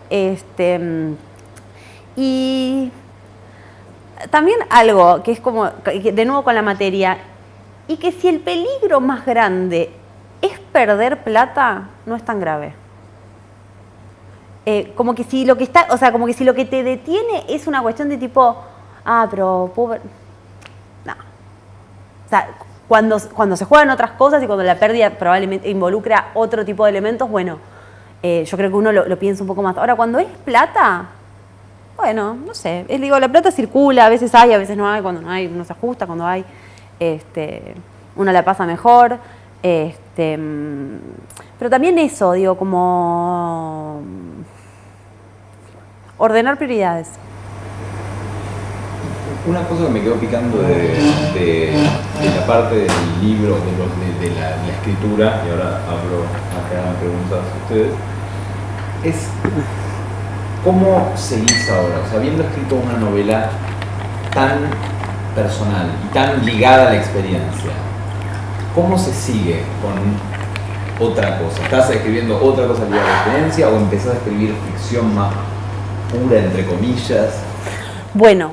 Y también algo que es como, de nuevo con la materia, y que si el peligro más grande es perder plata, no es tan grave. Como que si lo que está, o sea, como que si lo que te detiene es una cuestión de tipo, pero pobre. No. O sea, cuando se juegan otras cosas y cuando la pérdida probablemente involucra otro tipo de elementos, bueno, yo creo que uno lo piensa un poco más. Ahora, cuando es plata, bueno, no sé, digo, la plata circula, a veces hay, a veces no hay, cuando no hay, uno se ajusta, cuando hay, uno la pasa mejor. Pero también eso, digo, como ordenar prioridades. Una cosa que me quedó picando de la parte del libro, de la escritura, y ahora abro a que hagan preguntas a ustedes, es ¿cómo seguís ahora? O sea, habiendo escrito una novela tan personal y tan ligada a la experiencia, ¿cómo se sigue con otra cosa? ¿Estás escribiendo otra cosa ligada a la experiencia o empezás a escribir ficción más pura, entre comillas? Bueno,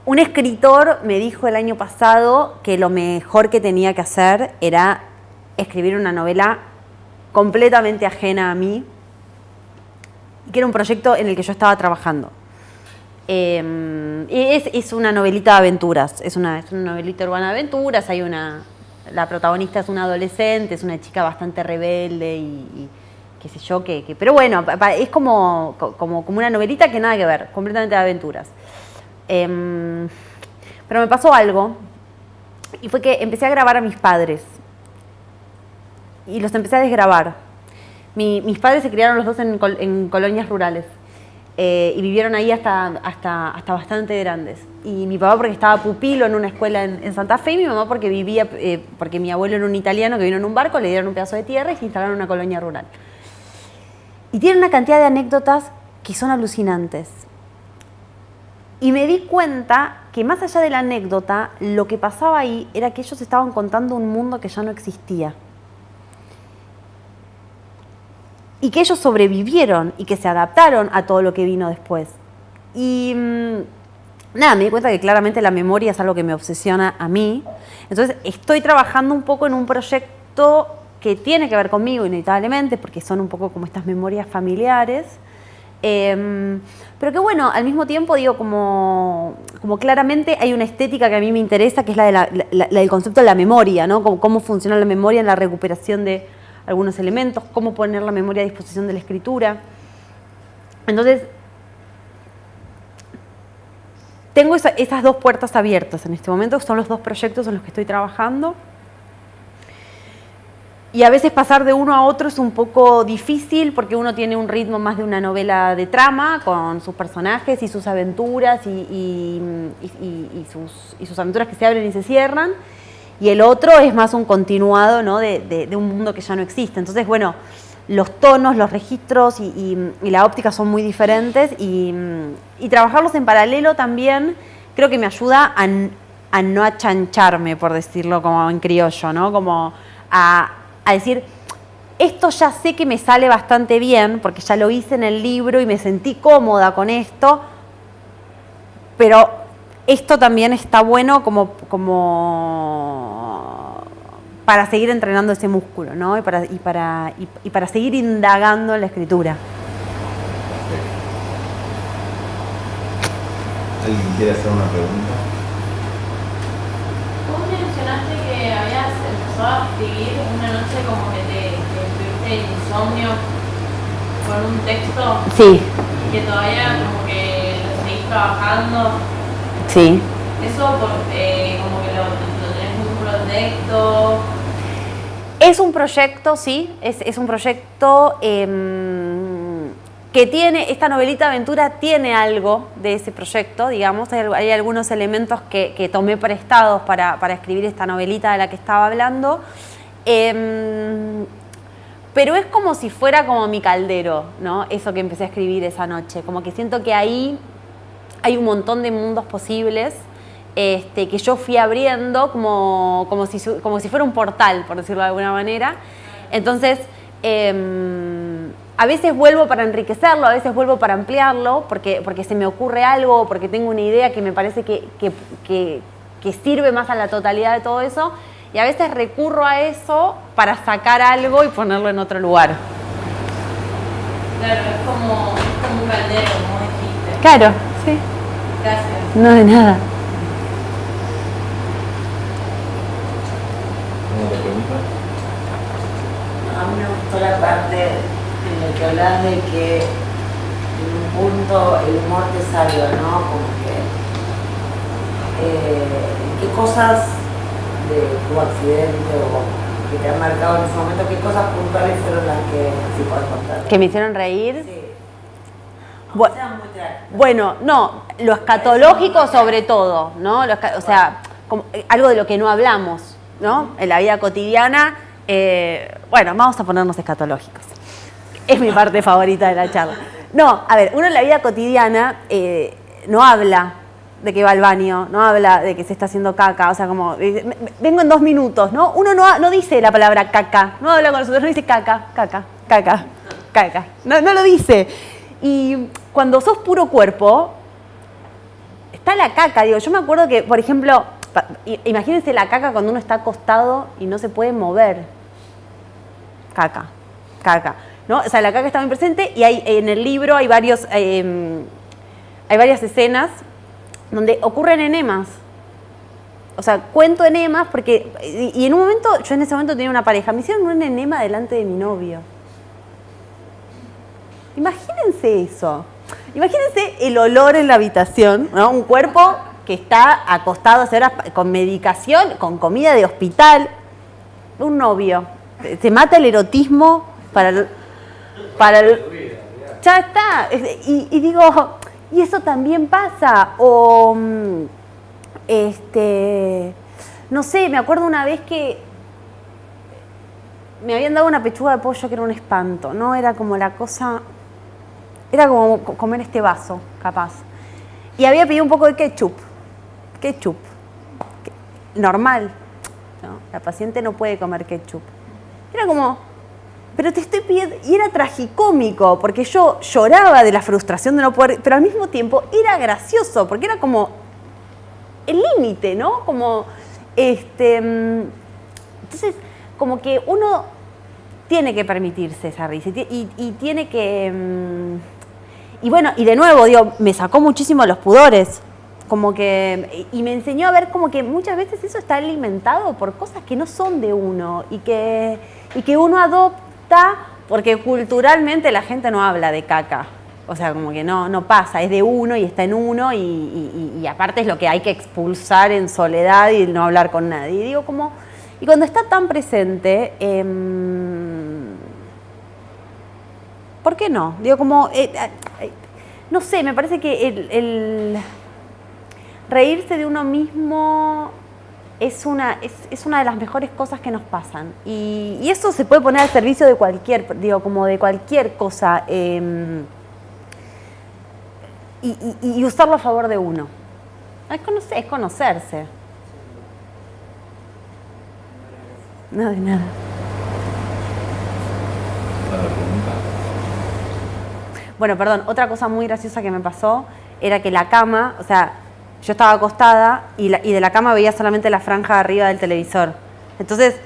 un escritor me dijo el año pasado que lo mejor que tenía que hacer era escribir una novela completamente ajena a mí, que era un proyecto en el que yo estaba trabajando. Es una novelita de aventuras, es una novelita urbana de aventuras, la protagonista es una adolescente, es una chica bastante rebelde y qué sé yo, pero bueno, es como una novelita que nada que ver, completamente de aventuras. Pero me pasó algo, y fue que empecé a grabar a mis padres, y los empecé a desgrabar. Mis padres se criaron los dos en colonias rurales, y vivieron ahí hasta bastante grandes. Y mi papá porque estaba pupilo en una escuela en Santa Fe, y mi mamá porque porque mi abuelo era un italiano que vino en un barco, le dieron un pedazo de tierra y se instalaron en una colonia rural. Y tienen una cantidad de anécdotas que son alucinantes. Y me di cuenta que más allá de la anécdota, lo que pasaba ahí era que ellos estaban contando un mundo que ya no existía. Y que ellos sobrevivieron y que se adaptaron a todo lo que vino después. Y nada, me di cuenta que claramente la memoria es algo que me obsesiona a mí. Entonces estoy trabajando un poco en un proyecto que tiene que ver conmigo inevitablemente, porque son un poco como estas memorias familiares. Pero que bueno, al mismo tiempo digo como claramente hay una estética que a mí me interesa, que es la del concepto de la memoria, ¿no? Cómo funciona la memoria en la recuperación de algunos elementos, cómo poner la memoria a disposición de la escritura. Entonces, tengo esas dos puertas abiertas en este momento, son los dos proyectos en los que estoy trabajando. Y a veces pasar de uno a otro es un poco difícil porque uno tiene un ritmo más de una novela de trama con sus personajes y sus aventuras y sus aventuras que se abren y se cierran. Y el otro es más un continuado, ¿no? de un mundo que ya no existe. Entonces, bueno, los tonos, los registros y la óptica son muy diferentes y trabajarlos en paralelo también creo que me ayuda a no achancharme, por decirlo como en criollo, ¿no? Como a decir, esto ya sé que me sale bastante bien, porque ya lo hice en el libro y me sentí cómoda con esto, pero esto también está bueno como para seguir entrenando ese músculo, ¿no? Y para seguir indagando en la escritura. ¿Alguien quiere hacer una pregunta? Vos mencionaste que habías empezado a escribir una noche como que tuviste el insomnio con un texto. Sí. Y que todavía como que lo seguís trabajando. Sí. Eso como que lo tenés un proyecto. Es un proyecto, sí, es un proyecto que tiene, esta novelita aventura tiene algo de ese proyecto, digamos, hay algunos elementos que tomé prestados para escribir esta novelita de la que estaba hablando, pero es como si fuera como mi caldero, ¿no? Eso que empecé a escribir esa noche, como que siento que ahí hay un montón de mundos posibles, que yo fui abriendo como si fuera un portal, por decirlo de alguna manera. Entonces, a veces vuelvo para enriquecerlo, a veces vuelvo para ampliarlo, porque se me ocurre algo, porque tengo una idea que me parece que sirve más a la totalidad de todo eso, y a veces recurro a eso para sacar algo y ponerlo en otro lugar. Claro, es como un caldero, como dijiste. Claro, sí. Gracias. No, de nada. ¿Otra pregunta? A mí me gustó la parte en la que hablas de que en un punto el humor te salva, ¿no? Como que qué cosas de tu accidente o que te han marcado en ese momento, qué cosas puntuales fueron las que sí puedes contar. ¿Que me hicieron reír? Sí. Bueno, Sean muy trágicas. bueno, no, lo escatológico sobre todo, ¿no? O sea, como, algo de lo que no hablamos, ¿no? En la vida cotidiana, bueno, vamos a ponernos escatológicos. Es mi parte favorita de la charla. No, a ver, uno en la vida cotidiana no habla de que va al baño, no habla de que se está haciendo caca, o sea, como, vengo en 2 minutos, ¿no? Uno no dice la palabra caca, no habla con nosotros, no dice caca, caca, caca, caca, no lo dice. Y cuando sos puro cuerpo, está la caca, digo, yo me acuerdo que, por ejemplo, imagínense la caca cuando uno está acostado y no se puede mover. Caca, caca, ¿no? O sea, la caca está muy presente y en el libro hay varias escenas donde ocurren enemas. O sea, cuento enemas porque... Y en un momento, yo en ese momento tenía una pareja, me hicieron un enema delante de mi novio. Imagínense eso. Imagínense el olor en la habitación, ¿no? Un cuerpo que está acostado hace horas con medicación, con comida de hospital. Un novio. Se mata el erotismo para el... Ya está. Y digo, y eso también pasa. O, no sé, me acuerdo una vez que me habían dado una pechuga de pollo que era un espanto, ¿no? Era como la cosa... Era como comer este vaso, capaz. Y había pedido un poco de ketchup. Ketchup. Normal, ¿no? La paciente no puede comer ketchup. Era como, pero te estoy pidiendo... Y era tragicómico, porque yo lloraba de la frustración de no poder... Pero al mismo tiempo era gracioso, porque era como el límite, ¿no? Como, entonces, como que uno tiene que permitirse esa risa y tiene que... Y bueno, y de nuevo, digo, me sacó muchísimo los pudores. Como que, y me enseñó a ver como que muchas veces eso está alimentado por cosas que no son de uno y que uno adopta porque culturalmente la gente no habla de caca. O sea, como que no pasa, es de uno y está en uno y aparte es lo que hay que expulsar en soledad y no hablar con nadie. Y digo como, Y cuando está tan presente, ¿por qué no? Digo, como, no sé, me parece que el reírse de uno mismo es una de las mejores cosas que nos pasan. Y eso se puede poner al servicio de cualquier, digo, como de cualquier cosa. Y usarlo a favor de uno. Es conocerse. No, de nada. Otra pregunta. Bueno, perdón, otra cosa muy graciosa que me pasó era que la cama, o sea, yo estaba acostada y de la cama veía solamente la franja de arriba del televisor. Entonces,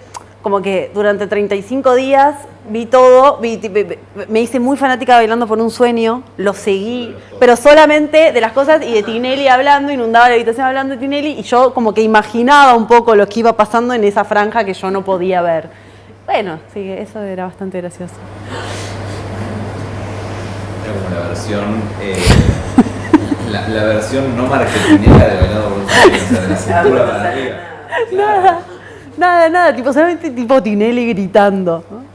como que durante 35 días vi todo, me hice muy fanática de Bailando por un Sueño, lo seguí, pero solamente de las cosas y de Tinelli hablando, inundaba la habitación hablando de Tinelli y yo como que imaginaba un poco lo que iba pasando en esa franja que yo no podía ver. Bueno, sí, eso era bastante gracioso. Era como la versión, la versión no marketingera de Bailando por un Sueño, o sea, de la cintura para arriba. Nada, tipo, solamente tipo Tinelli gritando, ¿no?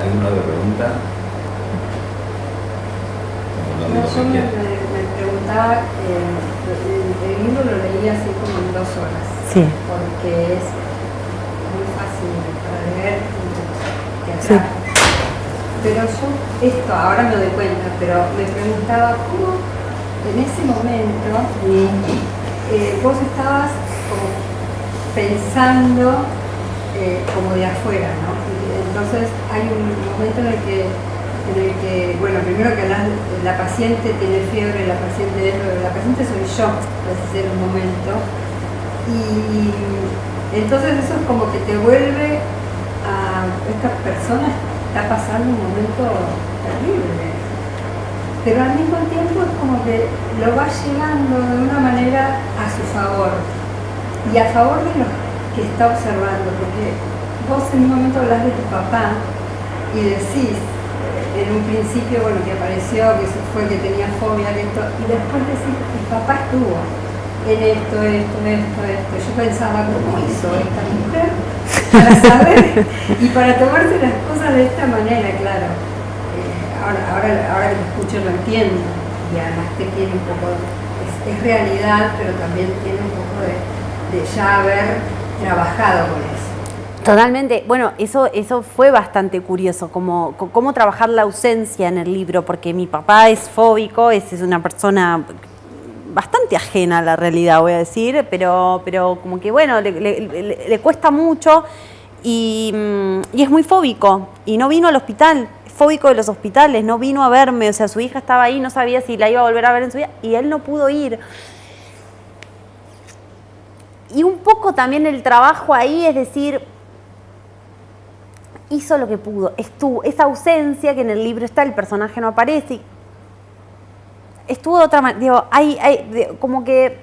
¿Alguna otra pregunta? No, yo me preguntaba, el libro lo leí así como en 2 horas, Sí. porque es muy fácil para leer y te Sí. atrapa. Pero yo, ahora me doy cuenta, pero me preguntaba cómo en ese momento vos estabas como pensando como de afuera, ¿no? Entonces hay un momento en el que bueno, primero que la paciente tiene fiebre, la paciente soy yo, ese es el momento, y entonces eso es como que te vuelve a esta persona está pasando un momento terrible, pero al mismo tiempo es como que lo va llevando de una manera a su favor y a favor de los que está observando, porque vos en un momento hablas de tu papá y decís, en un principio, bueno, que apareció, que eso fue, que tenía fobia, que esto, y después decís, mi papá estuvo en esto. Yo pensaba, ¿cómo hizo esta mujer para saber y para tomarse las cosas de esta manera? Claro, ahora que te escucho lo entiendo, y además que tiene un poco, es realidad, pero también tiene un poco de ya haber trabajado con eso. Totalmente. Bueno, eso fue bastante curioso, como cómo trabajar la ausencia en el libro, porque mi papá es fóbico, es una persona bastante ajena a la realidad, voy a decir, pero como que bueno, le cuesta mucho y es muy fóbico y no vino al hospital, es fóbico de los hospitales, no vino a verme, o sea, su hija estaba ahí, no sabía si la iba a volver a ver en su vida y él no pudo ir. Y un poco también el trabajo ahí, es decir, hizo lo que pudo, estuvo, esa ausencia que en el libro está, el personaje no aparece, estuvo de otra manera, digo, como que,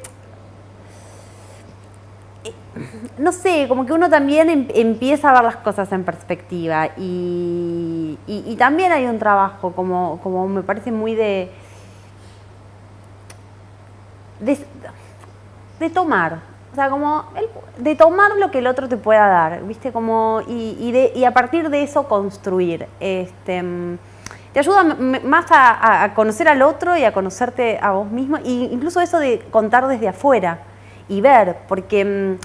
no sé, como que uno también empieza a ver las cosas en perspectiva y también hay un trabajo, como me parece muy de tomar. O sea, como de tomar lo que el otro te pueda dar, ¿viste? Como, y a partir de eso construir. Te ayuda más a conocer al otro y a conocerte a vos mismo, e incluso eso de contar desde afuera y ver, porque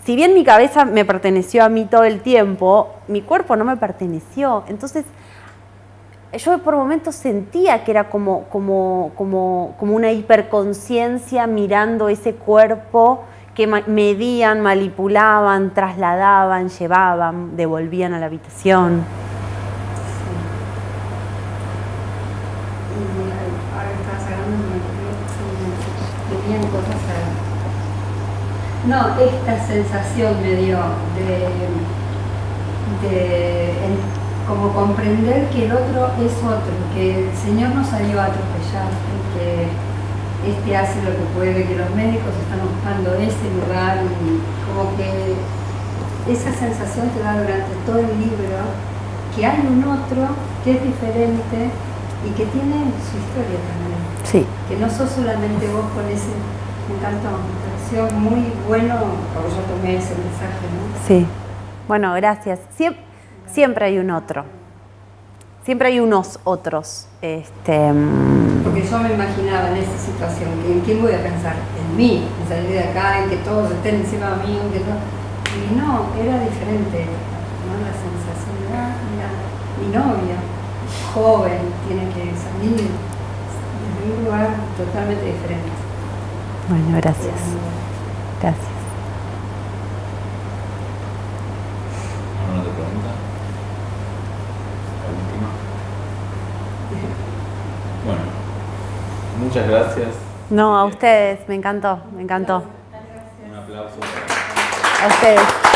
si bien mi cabeza me perteneció a mí todo el tiempo, mi cuerpo no me perteneció. Entonces, yo por momentos sentía que era como una hiperconciencia mirando ese cuerpo que medían, manipulaban, trasladaban, llevaban, devolvían a la habitación. Sí. Y ahora que estabas hablando me venían cosas no, esta sensación me dio como comprender que el otro es otro, que el Señor no salió a atropellar, que este hace lo que puede, que los médicos están buscando ese lugar y como que esa sensación te da durante todo el libro que hay un otro que es diferente y que tiene su historia también. Sí. Que no sos solamente vos con ese, me encantó. pareció muy bueno, porque yo tomé ese mensaje, ¿no? Sí. Bueno, gracias. Siempre hay un otro. Siempre hay unos otros. Porque yo me imaginaba en esa situación, ¿en quién voy a pensar? En mí, en salir de acá, en que todos estén encima mío, que todo. Y no, era diferente, ¿no? La sensación de, mira, mi novio, joven, tiene que salir desde un lugar totalmente diferente. Bueno, gracias. Gracias. ¿Alguna otra pregunta? La última. Bueno, muchas gracias. No, a ustedes, me encantó, me encantó. Un aplauso. A ustedes.